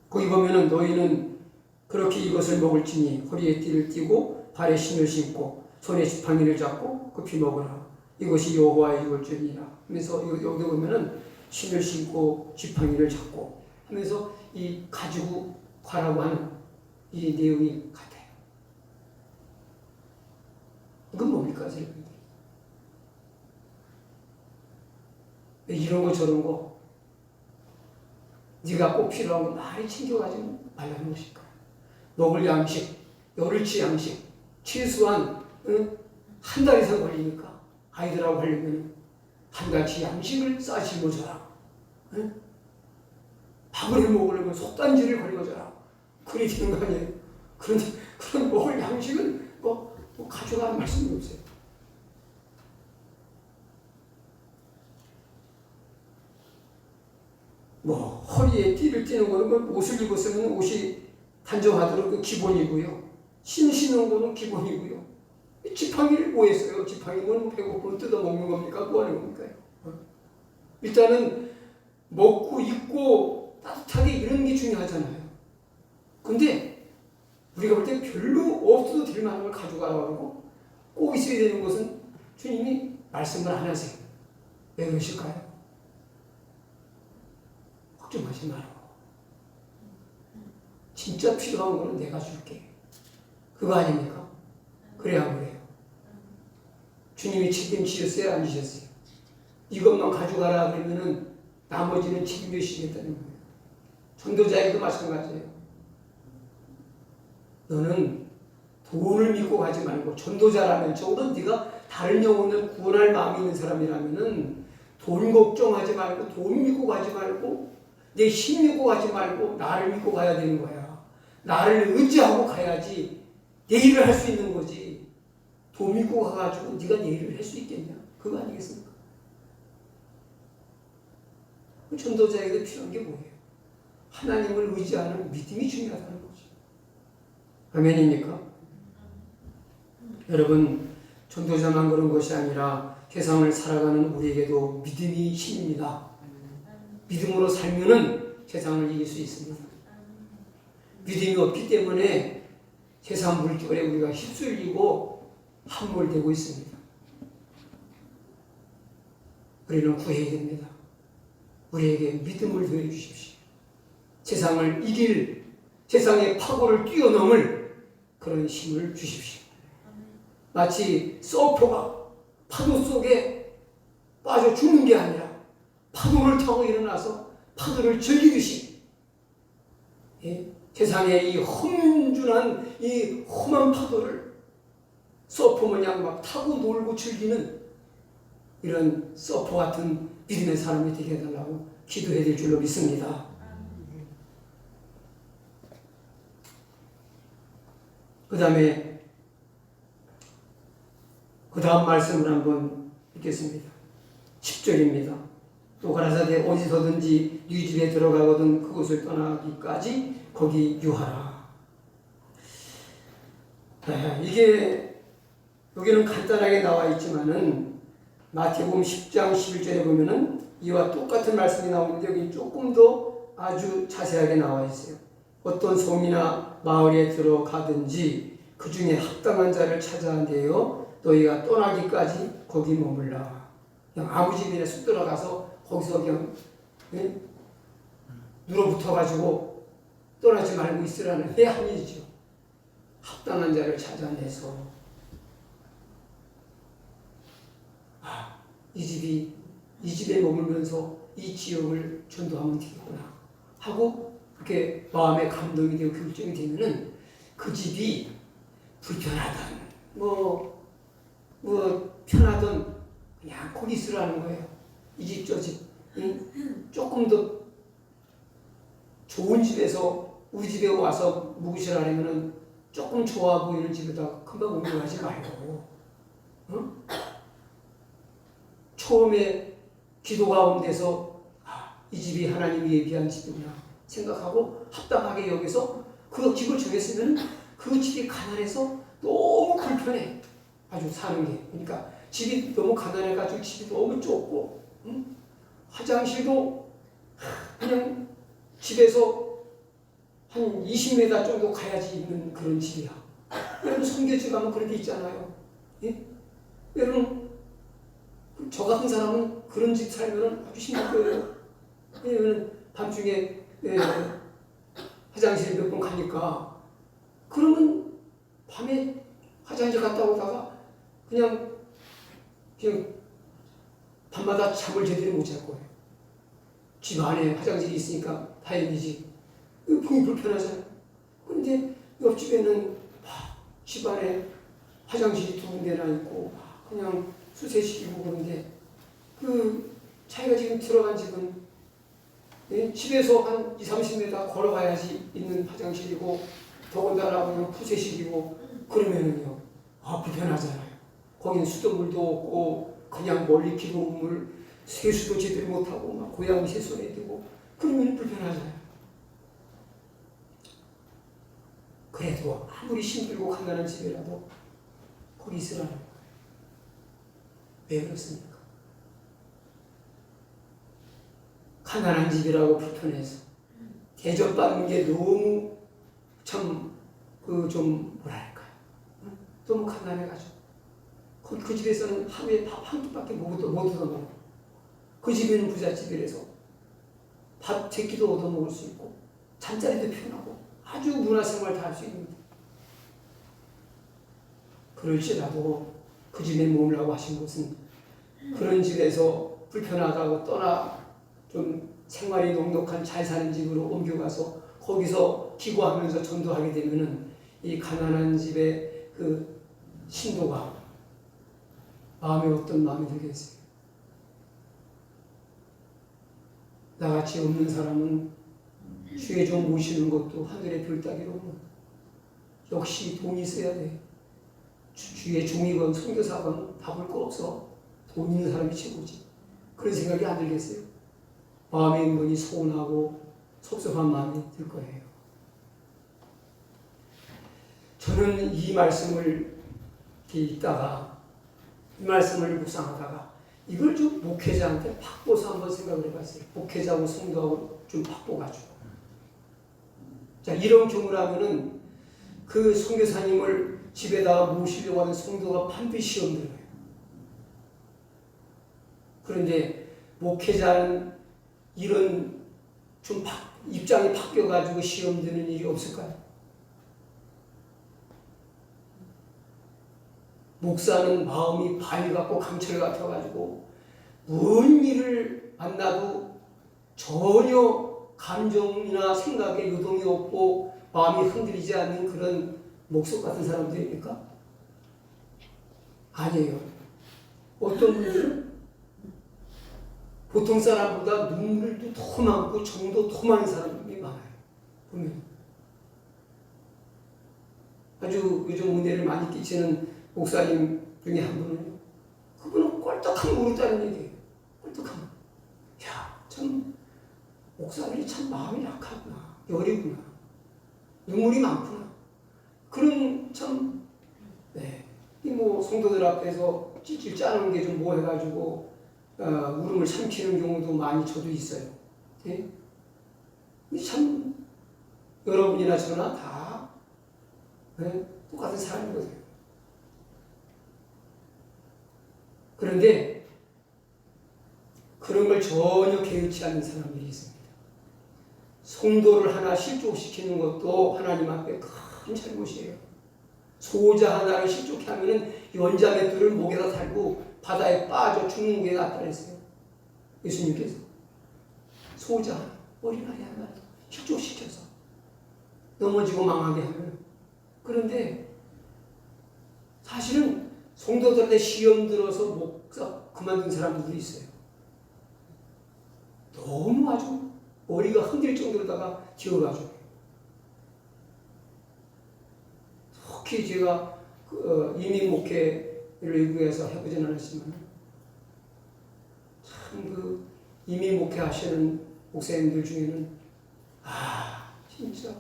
거기 보면은 너희는 그렇게 이것을 먹을지니 허리에 띠를 띠고 발에 신을 신고 손에 지팡이를 잡고 급히 먹으라. 이것이 여호와의 유월 절이라. 하면서 여기 보면은 신을 신고 지팡이를 잡고 하면서 이 가지고 가라고 하는 이 내용이 같아요. 이건 뭡니까, 여러분들? 이런 거 저런 거 네가 꼭 필요한 거 많이 챙겨가지 말라는 것일까? 먹을 양식, 열흘치 양식 최소한 한 달 이상 걸리니까 아이들하고 하려면 한 달치 양식을 싸시고 줘라. 밥을 해 먹으려면 속단지를 걸려줘라. 그래 되는 거 아니에요? 그런 먹을 양식은 뭐 가져가는 말씀이 없어요. 허리에 띠를 띠는 거는 옷을 입었으면 옷이 단정하도록 그 기본이고요. 신는 거는 기본이고요. 지팡이를 뭐 했어요? 지팡이는 배고프면 뜯어먹는 겁니까? 뭐 하는 겁니까? 일단은 먹고 입고 따뜻하게 이런 게 중요하잖아요. 근데 우리가 볼 때 별로 없어도 될 만한 걸 가져가라고 하고 꼭 있어야 되는 것은 주님이 말씀을 안 하세요. 왜 그러실까요? 걱정하지 말고 진짜 필요한 거는 내가 줄게. 그거 아닙니까? 그래야 그래요. 주님이 책임지셨어요? 안 지셨어요? 이것만 가져가라 그러면은 나머지는 책임지시겠다는 거예요. 전도자에게도 마찬가지예요. 너는 돈을 믿고 가지 말고, 전도자라면 적어도 네가 다른 영혼을 구원할 마음이 있는 사람이라면은 돈 걱정하지 말고, 돈 믿고 가지 말고, 내 힘 믿고 가지 말고 나를 믿고 가야 되는 거야. 나를 의지하고 가야지 내 일을 할 수 있는 거지. 돈 믿고 가가지고 네가 내 일을 할 수 있겠냐? 그거 아니겠습니까? 전도자에게 필요한 게 뭐예요? 하나님을 의지하는 믿음이 중요하다는 거죠. 아멘입니까? 여러분, 전도자만 그런 것이 아니라 세상을 살아가는 우리에게도 믿음이 힘입니다. 믿음으로 살면은 세상을 이길 수 있습니다. 믿음이 없기 때문에 세상 물결에 우리가 휩쓸리고 함몰되고 있습니다. 우리는 구해야 됩니다. 우리에게 믿음을 더해 주십시오. 세상을 이길, 세상의 파고를 뛰어넘을 그런 힘을 주십시오. 마치 서퍼가 파도 속에 빠져 죽는 게 아니라 파도를 타고 일어나서 파도를 즐기듯이, 예? 세상의 이 험준한 이 험한 파도를 서퍼 모양 막 타고 놀고 즐기는 이런 서퍼 같은 믿음의 사람이 되게 해달라고 기도해야 될 줄로 믿습니다. 그 다음에 그 다음 말씀을 한번 읽겠습니다. 10절입니다. 또 가라사대 어디서든지 네 집에 들어가거든 그곳을 떠나기까지 거기 유하라. 이게 여기는 간단하게 나와 있지만은 마태복음 10장 11절에 보면은 이와 똑같은 말씀이 나오는데 여기 조금 더 아주 자세하게 나와 있어요. 어떤 성이나 마을에 들어가든지 그 중에 합당한 자를 찾아내어 너희가 떠나기까지 거기 머물라. 그냥 아무 집이나 쑥 들어가서 거기서 그냥 눌어붙어가지고 떠나지 말고 있으라는 게 아니죠. 합당한 자를 찾아내서 이 집에 머물면서 이 지역을 전도하면 되겠구나 하고 그렇게 마음에 감동이 되고 결정이 되면은 그 집이 불편하든 뭐 편하든 그냥 거기 있으라는 거예요. 이 집 저 집 조금 더 좋은 집에서 우리 집에 와서 묵으시라면은 조금 좋아 보이는 집에다 금방 옮겨가지 말고 처음에 기도 가운데서 이 집이 하나님이 예비한 집이구나 생각하고 합당하게 여기서 그 집을 정했으면 그 집이 가난해서 너무 불편해. 아주 사는 게. 그러니까 집이 너무 가난해가지고 집이 너무 좁고 화장실도 그냥 집에서 한 20m 정도 가야지 있는 그런 집이야. 여러분 선교지 가면 그런 데 있잖아요. 예? 여러분 저 같은 사람은 그런 집 살면 아주 힘들 거예요. 왜냐면 밤중에 화장실 몇 번 가니까 그러면 밤에 화장실 갔다 오다가 그냥 밤마다 잠을 제대로 못 잘 거예요. 집 안에 화장실이 있으니까 다행이지. 보기 불편하잖아요. 그런데 옆집에는 집 안에 화장실이 2군데나 있고 그냥 수세식이고 그런데 그 자기가 지금 들어간 집은 집에서 한 20-30m 걸어가야지 있는 화장실이고 더군다나 그냥 푸세식이고 그러면은요 불편하잖아요. 거긴 수돗물도 없고 그냥 멀리 기도물 세수도 제대로 못하고 막 고양이 세수해야 되고 그러면 불편하잖아요. 그래도 아무리 힘들고 가난한 집이라도 거기 있으라는 거예요. 왜 그렇습니까? 가난한 집이라고 불편해서 대접받는 게 너무 참 좀 뭐랄까요? 너무 가난해가지고 그 집에서는 하루에 밥 한 끼밖에 못 얻어먹고 그 집에는 부잣집이라서 밥 3끼도 얻어먹을 수 있고 잠자리도 편하고 아주 문화생활 다 할 수 있는데 그럴지라도 그 집에 머물라고 하신 것은 그런 집에서 불편하다고 떠나 좀 생활이 넉넉한 잘 사는 집으로 옮겨가서 거기서 기고하면서 전도하게 되면은 이 가난한 집의 그 신도가 마음에 어떤 마음이 들겠어요? 나같이 없는 사람은 주의 종 모시는 것도 하늘의 별 따기로는 역시 돈이 있어야 돼. 주의 종이건 선교사건 다 볼 거 없어. 돈 있는 사람이 최고지. 그런 생각이 안 들겠어요? 마음에 은근히 서운하고 섭섭한 마음이 들 거예요. 저는 이 말씀을 읽다가 이 말씀을 묵상하다가 이걸 좀 목회자한테 바꿔서 한번 생각을 해봤어요. 목회자하고 성도하고 좀 바꿔가지고. 자, 이런 경우라면은 그 선교사님을 집에다가 모시려고 하는 성도가 반드시 시험 들어요. 그런데 목회자는 이런 좀 입장이 바뀌어가지고 시험 드는 일이 없을까요? 목사는 마음이 바위 같고 강철 같아가지고 뭔 일을 만나도 전혀 감정이나 생각에 요동이 없고 마음이 흔들리지 않는 그런 목석 같은 사람들입니까? 아니에요. 어떤 분들은 보통 사람보다 눈물도 더 많고 정도 더 많은 사람들이 많아요. 보면 아주 요즘 은혜를 많이 끼치는 목사님 중에 한 분은요, 그분은 꼴떡하면 울었다는 얘기예요. 꼴떡하면. 야, 참 목사들이 참 마음이 약하구나, 여리구나, 눈물이 많구나. 그런 참, 네, 이 뭐 성도들 앞에서 찔찔 짜는 게 좀 뭐 해가지고 울음을 삼키는 경우도 많이 저도 있어요. 네? 참 여러분이나 저나 다 네? 똑같은 사람이거든요. 그런데 그런 걸 전혀 개의치 않는 사람들이 있습니다. 성도를 하나 실족시키는 것도 하나님 앞에 큰 잘못이에요. 소자 하나를 실족해 하면은 연자맷돌을 목에다 달고 바다에 빠져 죽는 게 낫다 그랬어요. 예수님께서. 소자 하나, 어린아이 하나 실족시켜서 넘어지고 망하게 하면. 그런데 사실은 성도들한테 시험 들어서 목사 그만둔 사람들이 있어요. 너무 아주 머리가 흔들 정도로다가 기어가지고. 특히 제가 이민 목회를 외국에서 해보진 않았지만 참 그 이민 목회 하시는 목사님들 중에는 진짜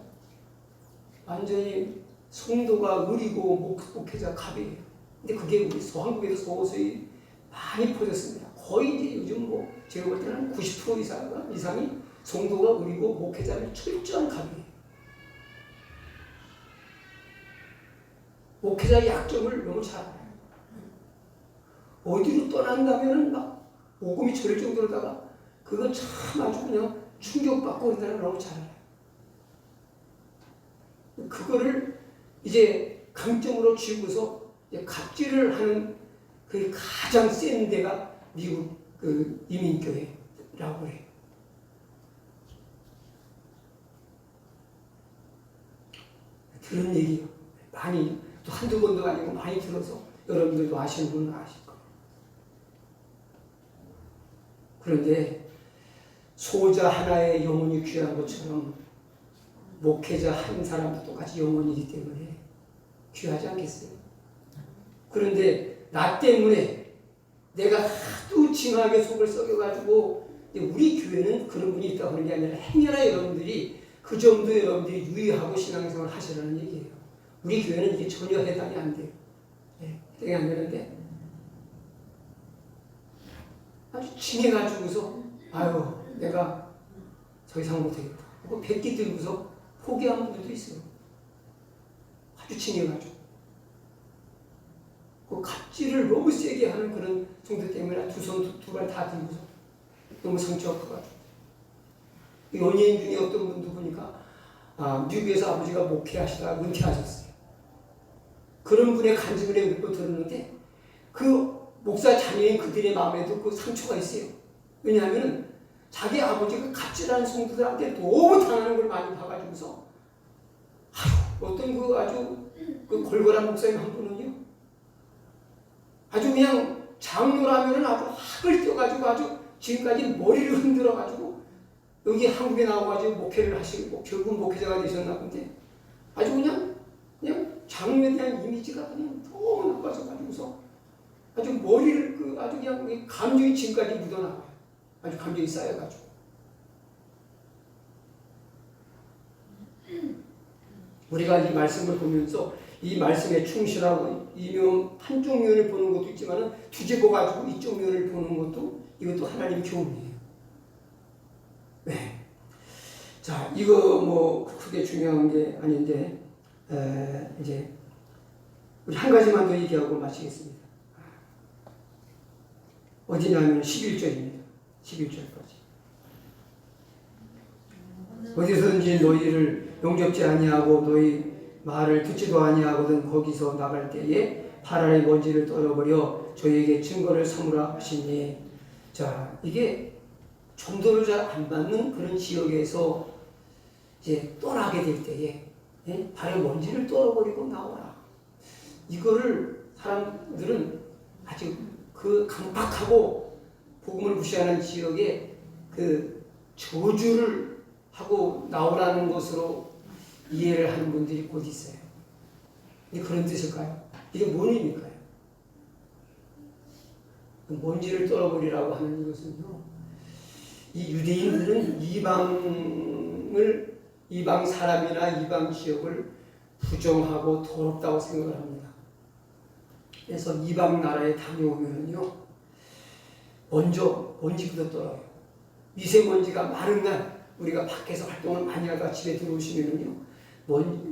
완전히 성도가 의리고 목회자 갑이에요. 근데 그게 우리 한국에서 서서히 많이 퍼졌습니다. 거의 이제 요즘 뭐 제가 볼 때는 90% 이상이 성도가 의리고 목회자는 철저한 갑이에요. 목회자의 약점을 너무 잘 알아요. 어디로 떠난다면은 막 오금이 저릴 정도로다가 그거 참 아주 그냥 충격받고 그런 사람을 너무 잘 알아요. 그거를 이제 강점으로 쥐고서 이제 갑질을 하는 그 가장 센 데가 미국 그 이민교회라고 해요. 그런 얘기요. 많이 또 한두 번도 아니고 많이 들어서 여러분들도 아시는 분은 아실 거예요. 그런데 소자 하나의 영혼이 귀한 것처럼 목회자 한 사람도 똑같이 영혼이기 때문에 귀하지 않겠어요? 그런데 나 때문에 내가 하도 징하게 속을 썩여가지고 우리 교회는 그런 분이 있다고 하는 게 아니라 행여나 여러분들이 그 정도 여러분들이 유의하고 신앙생활을 하시라는 얘기예요. 우리 교회는 이게 전혀 해당이 안 돼요. 네, 해당이 안 되는데 아주 징해가지고서 아유 내가 더 이상 못하겠다 하고 뱉기 들고서 포기한 분들도 있어요. 아주 징해가지고 그 갑질을 너무 세게 하는 그런 성도 때문에 두 손 두 발 다 들고서 너무 상처가 커가지고 연예인 중에 어떤 분도 보니까 미국에서 아버지가 목회하시다가 은퇴하셨어요. 그런 분의 간증을 듣고 들었는데 그 목사 자녀인 그들의 마음에도 그 상처가 있어요. 왜냐하면 자기 아버지가 갑질하는 성도들한테 너무 당하는 걸 많이 봐가지고서 어떤 그 아주 그 골골한 목사님 한 분은요 아주 그냥 장로라면은 아주 학을 떼어가지고 아주 지금까지 머리를 흔들어가지고 여기 한국에 나와가지고 목회를 하시고 결국 목회자가 되셨나 본데 아주 그냥 장로에 대한 이미지가 그냥 너무 나빠져가지고서 아주 머리를 아주 그냥 감정이 지금까지 묻어나와요. 아주 감정이 쌓여가지고. 우리가 이 말씀을 보면서 이 말씀에 충실하고 이면 한쪽 면을 보는 것도 있지만 뒤집어가지고 이쪽 면을 보는 것도 이것도 하나님의 교훈이에요. 네. 자, 이거 뭐 크게 중요한 게 아닌데 이제 우리 한 가지만 더 얘기하고 마치겠습니다. 어디냐면 11절입니다. 11절까지. 어디서든지 너희를 용접지 아니하고 너희 말을 듣지도 아니하거든 거기서 나갈 때에 발 아래 먼지를 떨어버려 저희에게 증거를 삼으라 하시니. 자, 이게 전도를 잘 안 받는 그런 지역에서 이제 떠나게 될 때에 발에 먼지를 떨어버리고 나오라. 이거를 사람들은 아주 그 강팍하고 복음을 무시하는 지역에 그 저주를 하고 나오라는 것으로 이해를 하는 분들이 곧 있어요. 이게 그런 뜻일까요? 이게 뭔 의미일까요? 먼지를 떨어버리라고 하는 이것은요, 이 유대인들은 이방 사람이나 이방 지역을 부정하고 더럽다고 생각을 합니다. 그래서 이방 나라에 다녀오면요, 먼저 먼지부터 떨어요. 미세먼지가 많은 날 우리가 밖에서 활동을 많이 하다가 집에 들어오시면요,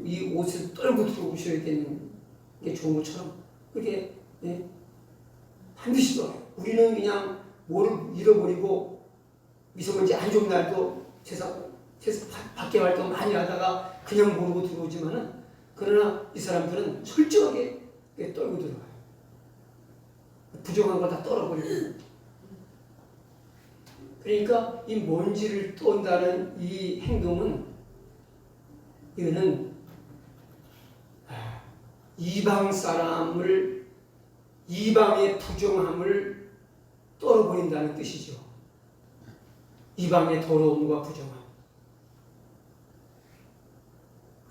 이 옷을 떨고 들어오셔야 되는 게 좋은 것처럼 그렇게 반드시 떨어요. 우리는 그냥 뭐를 잃어버리고 미세먼지 안 좋은 날도 밖에 활동 많이 하다가 그냥 모르고 들어오지만은, 그러나 이 사람들은 철저하게 떨고 들어가요. 부정한 거 다 떨어버리고. 그러니까 이 먼지를 떤다는 이 행동은, 이거는 이방 사람을, 이방의 부정함을 떨어버린다는 뜻이죠. 이방의 더러움과 부정함.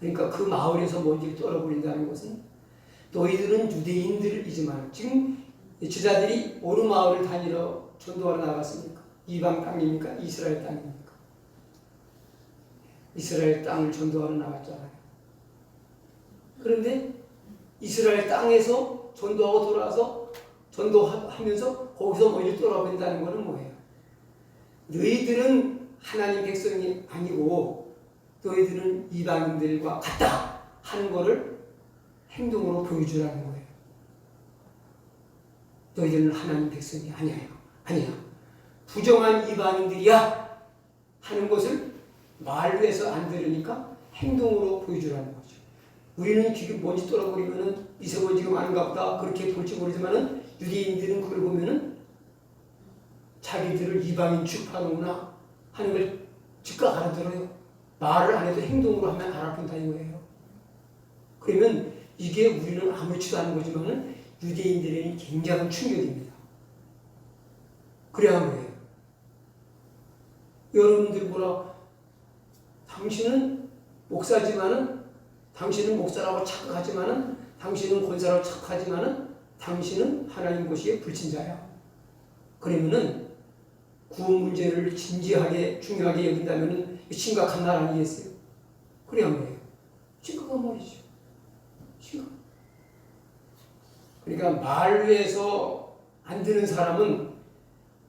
그러니까 그 마을에서 먼지를 떨어버린다는 것은, 너희들은 유대인들이지만 지금 제자들이 어느 마을을 다니러 전도하러 나갔습니까? 이방 땅입니까? 이스라엘 땅입니까? 이스라엘 땅을 전도하러 나갔잖아요. 그런데 이스라엘 땅에서 전도하고 돌아와서 전도하면서 거기서 먼지 떨어버린다는 것은 뭐예요? 너희들은 하나님 백성이 아니고 너희들은 이방인들과 같다 하는 것을 행동으로 보여주라는 거예요. 너희들은 하나님 백성이 아니야. 부정한 이방인들이야 하는 것을 말로 해서 안 들으니까 행동으로 보여주라는 거죠. 우리는 지금 먼지 떨어버리면은 미세먼지가 많은가 보다 그렇게 볼지 모르지만은, 유대인들은 그걸 보면은 자기들을 이방인 취급하는구나 하는 걸 즉각 알아들어요. 말을 안 해도 행동으로 하면 알아본다 이거예요. 그러면 이게 우리는 아무렇지도 않은 거지만은 유대인들에게는 굉장한 충격입니다. 그래야 뭐예요? 여러분들 당신은 목사지만은, 당신은 목사라고 착각하지만은, 당신은 권사라고 착각하지만은, 당신은 하나님 것이 불신자야. 그러면은 구원 문제를 진지하게 중요하게 여긴다면은 심각한 날 아니겠어요? 그래야 뭐예요? 심각한 말이죠. 그러니까 말로 해서 안 되는 사람은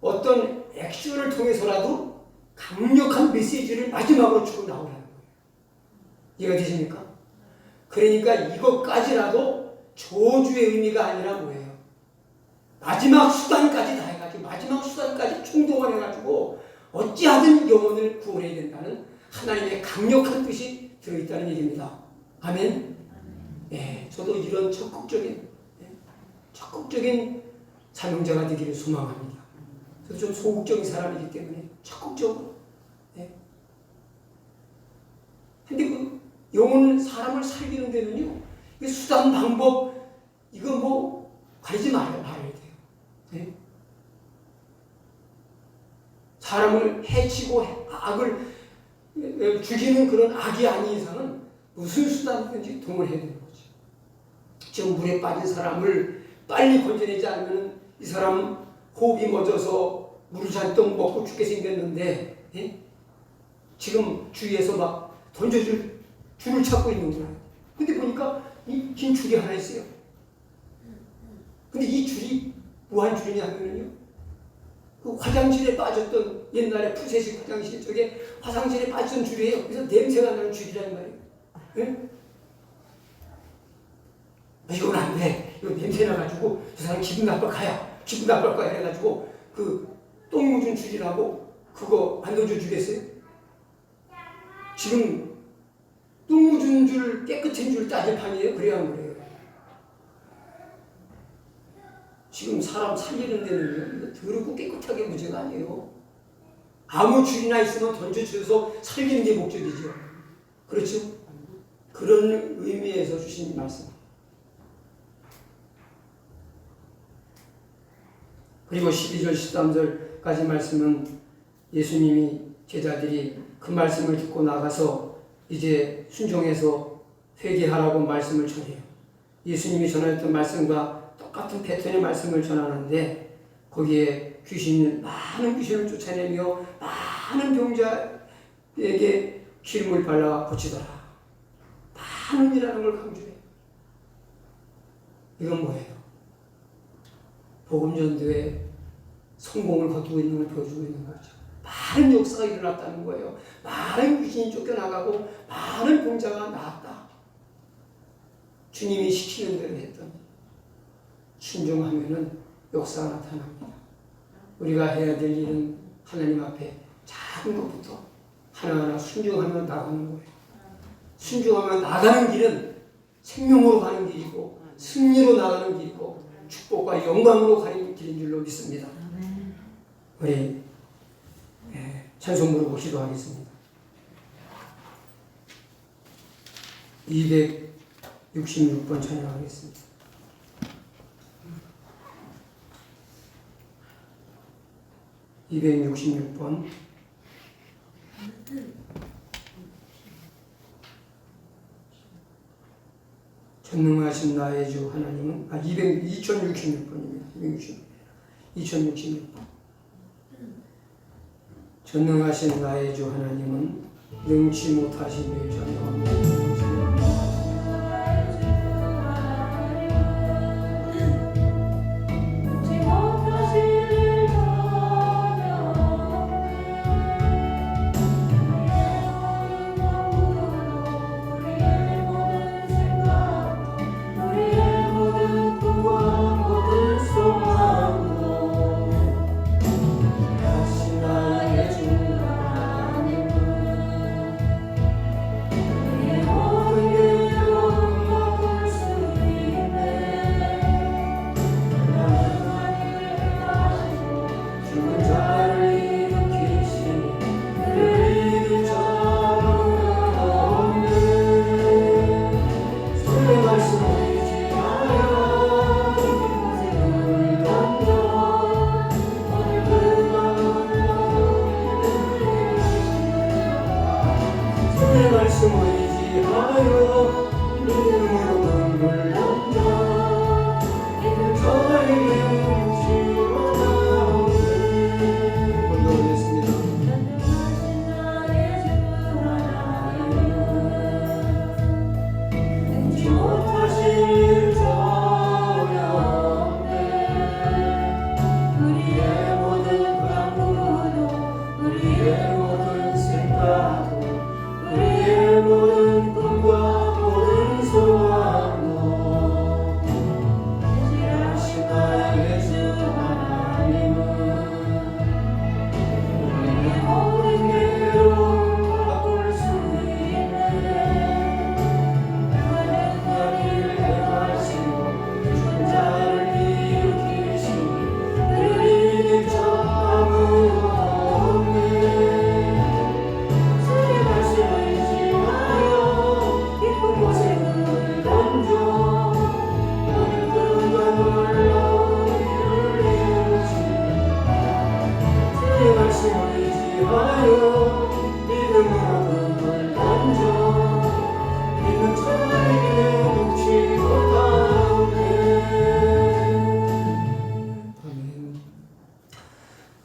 어떤 액션을 통해서라도 강력한 메시지를 마지막으로 주고 나오라는 거예요. 이해가 되십니까? 그러니까 이것까지라도 저주의 의미가 아니라 뭐예요? 마지막 수단까지 다 해가지고, 마지막 수단까지 총동원 해가지고 어찌하든 영혼을 구원해야 된다는 하나님의 강력한 뜻이 들어있다는 얘기입니다. 아멘? 네, 저도 이런 적극적인 사명자가 되기를 소망합니다. 저도 좀 소극적인 사람이기 때문에 적극적으로. 근데 그 영혼, 사람을 살리는 데는요, 이 수단, 방법, 이거 뭐 가리지 말아야 돼요. 사람을 해치고 악을 죽이는 그런 악이 아닌 이상은 무슨 수단이든지 동원해야 되는 거죠. 지금 물에 빠진 사람을 빨리 건져내지 않으면 이 사람 호흡이 멎어서 물을 잔뜩 먹고 죽게 생겼는데, 지금 주위에서 막 던져줄 줄을 찾고 있는 거예요. 근데 보니까 이 긴 줄이 하나 있어요. 근데 이 줄이 뭐한 줄이냐면요, 그 화장실에 빠졌던, 옛날에 푸세식 화장실 쪽에 화장실에 빠졌던 줄이에요. 그래서 냄새가 나는 줄이라는 말이에요. 이건 안 돼. 이거 냄새 나가지고 저 사람 기분 나쁠 거야 해가지고 그 똥 묻은 줄이라고 그거 안 던져주겠어요? 지금 똥 묻은 줄, 깨끗한 줄 따질 판이에요? 그래야 안 그래요? 지금 사람 살리는 데는 이거 더럽고 깨끗하게 문제가 아니에요. 아무 줄이나 있으면 던져쳐서 살리는 게 목적이죠. 그렇죠? 그런 의미에서 주신 말씀. 그리고 12절 13절까지 말씀은 예수님이 제자들이 그 말씀을 듣고 나가서 이제 순종해서 회개하라고 말씀을 전해요. 예수님이 전하였던 말씀과 똑같은 패턴의 말씀을 전하는데 거기에 많은 귀신을 쫓아내며 많은 병자에게 기름을 발라 고치더라. 많은이라는 걸 강조해요. 이건 뭐예요? 복음 전도에 성공을 거두고 있는 걸 보여주고 있는 거죠. 많은 역사가 일어났다는 거예요. 많은 귀신이 쫓겨나가고 많은 병자가 나았다. 주님이 시키는 대로 했더니 순종하면은 역사가 나타납니다. 우리가 해야 될 일은 하나님 앞에 작은 것부터 하나하나 순종하며 나가는 거예요. 순종하며 나가는 길은 생명으로 가는 길이고 승리로 나가는 길이고 축복과 영광으로 가는 길인 줄로 믿습니다. 우리 찬송 부르고 기도하겠습니다. 266번 찬양하겠습니다. 266번. 전능하신 나의 주 하나님은 2066번입니다. 2066번. 전능하신 나의 주 하나님은 능치 못하신 일 전혀 없는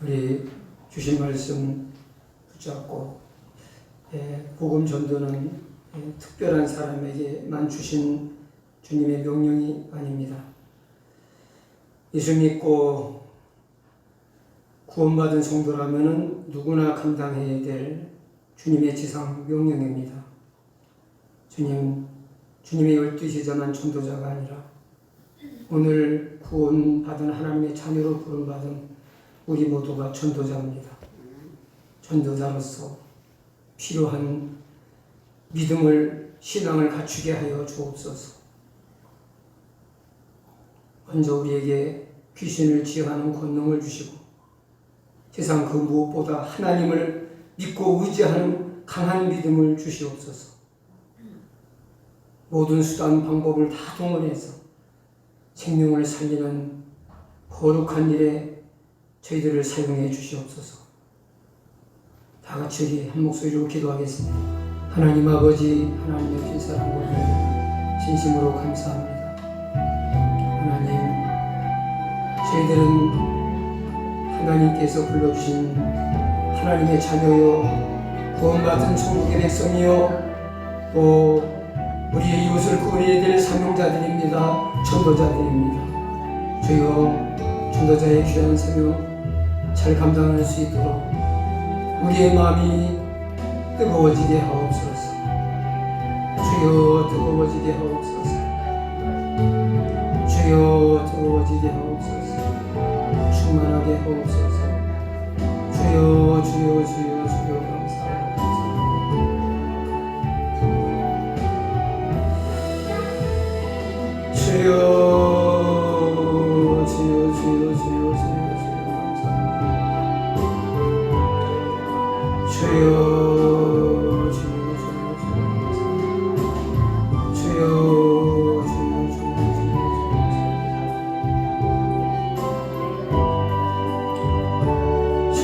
우리 주신 말씀 붙잡고 복음 전도는 특별한 사람에게만 주신 주님의 명령이 아닙니다. 예수 믿고 구원받은 성도라면 누구나 감당해야 될 주님의 지상 명령입니다. 주님의 12제자만 전도자가 아니라 오늘 구원받은 하나님의 자녀로 부름받은 우리 모두가 전도자입니다. 전도자로서 필요한 믿음을, 신앙을 갖추게 하여 주옵소서. 먼저 우리에게 귀신을 제어하는 권능을 주시고 세상 그 무엇보다 하나님을 믿고 의지하는 강한 믿음을 주시옵소서. 모든 수단 방법을 다 동원해서 생명을 살리는 거룩한 일에 저희들을 사용해 주시옵소서. 다 같이 우리 한 목소리로 기도하겠습니다. 하나님 아버지, 하나님의 진 사랑과 은혜 진심으로 감사합니다. 하나님, 저희들은 하나님께서 불러주신 하나님의 자녀요, 구원받은 천국의 백성이요, 또 우리의 이웃을 구원해야 될 사명자들입니다. 전도자들입니다. 주여, 전도자의 귀한 사명 잘 감당할 수 있도록 우리의 마음이 뜨거워지게 하옵소서. 주여, 뜨거워지게 하옵소서. 주여, 뜨거워지게 하옵소서. 충만하게 하옵소서. 주여, 주여, 주여, 주여, 감사합니다. 주여, 주여, 주여, 주여, 주여, 주여, 감사합니다. 주여,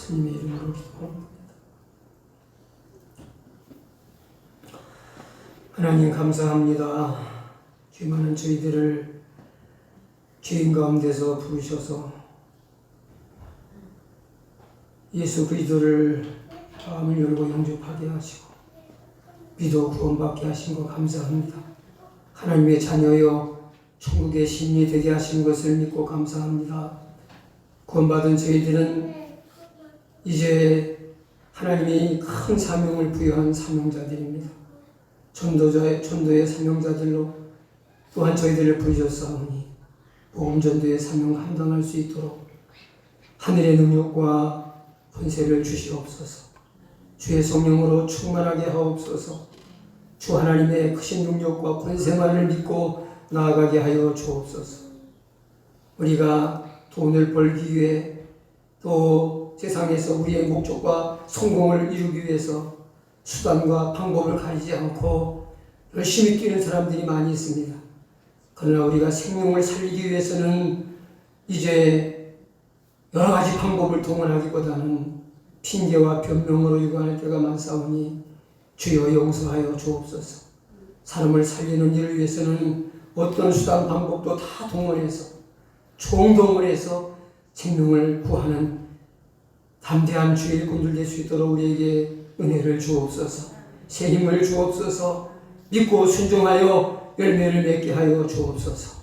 예수님의 이름으로 기도합니다. 하나님 감사합니다. 죄 많은 저희들을 죄인 가운데서 부르셔서 예수 그리스도를 마음을 열고 영접하게 하시고 믿어 구원받게 하신 것 감사합니다. 하나님의 자녀여 천국의 시민이 되게 하신 것을 믿고 감사합니다. 구원받은 저희들은 이제 하나님이 큰 사명을 부여한 사명자들입니다. 전도의 사명자들로 또한 저희들을 부르셨사오니 복음 전도의 사명 감당할 수 있도록 하늘의 능력과 권세를 주시옵소서. 주의 성령으로 충만하게 하옵소서. 주 하나님의 크신 능력과 권세만을 믿고 나아가게 하여 주옵소서. 우리가 돈을 벌기 위해 또 세상에서 우리의 목적과 성공을 이루기 위해서 수단과 방법을 가리지 않고 열심히 뛰는 사람들이 많이 있습니다. 그러나 우리가 생명을 살리기 위해서는 이제 여러 가지 방법을 동원하기보다는 핑계와 변명으로 유관할 때가 많사오니 주여 용서하여 주옵소서. 사람을 살리는 일을 위해서는 어떤 수단 방법도 다 동원해서 총동원해서 생명을 구하는 담대한 주의 일꾼들 될 수 있도록 우리에게 은혜를 주옵소서. 새 힘을 주옵소서. 믿고 순종하여 열매를 맺게 하여 주옵소서.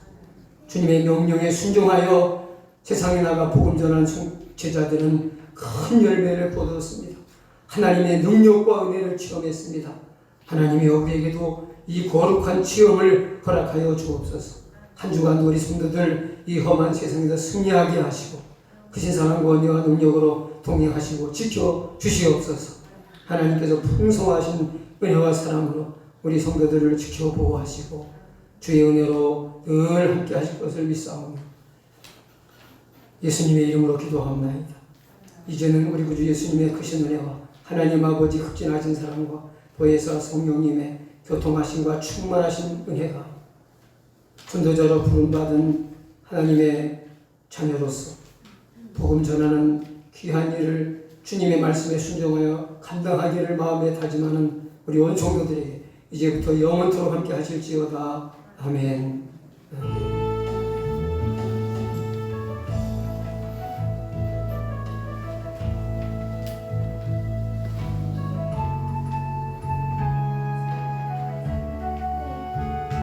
주님의 명령에 순종하여 세상에 나가 복음 전한 제자들은 큰 열매를 거두었습니다. 하나님의 능력과 은혜를 체험했습니다. 하나님이 우리에게도 이 거룩한 체험을 허락하여 주옵소서. 한 주간 우리 성도들 이 험한 세상에서 승리하게 하시고 크신 사랑과 은혜와 능력으로 동행하시고 지켜 주시옵소서. 하나님께서 풍성하신 은혜와 사랑으로 우리 성도들을 지켜 보호하시고 주의 은혜로 늘 함께 하실 것을 믿사오며 예수님의 이름으로 기도하옵나이다. 이제는 우리 구주 예수님의 크신 은혜와 하나님 아버지 극진하신 사랑과 보혜사 성령님의 교통하심과 충만하신 은혜가 전도자로 부름받은 하나님의 자녀로서 복음 전하는 귀한 일을 주님의 말씀에 순종하여 감당하기를 마음에 다짐하는 우리 온 성도들에게 이제부터 영원토록 함께 하실지어다. 아멘. 아멘.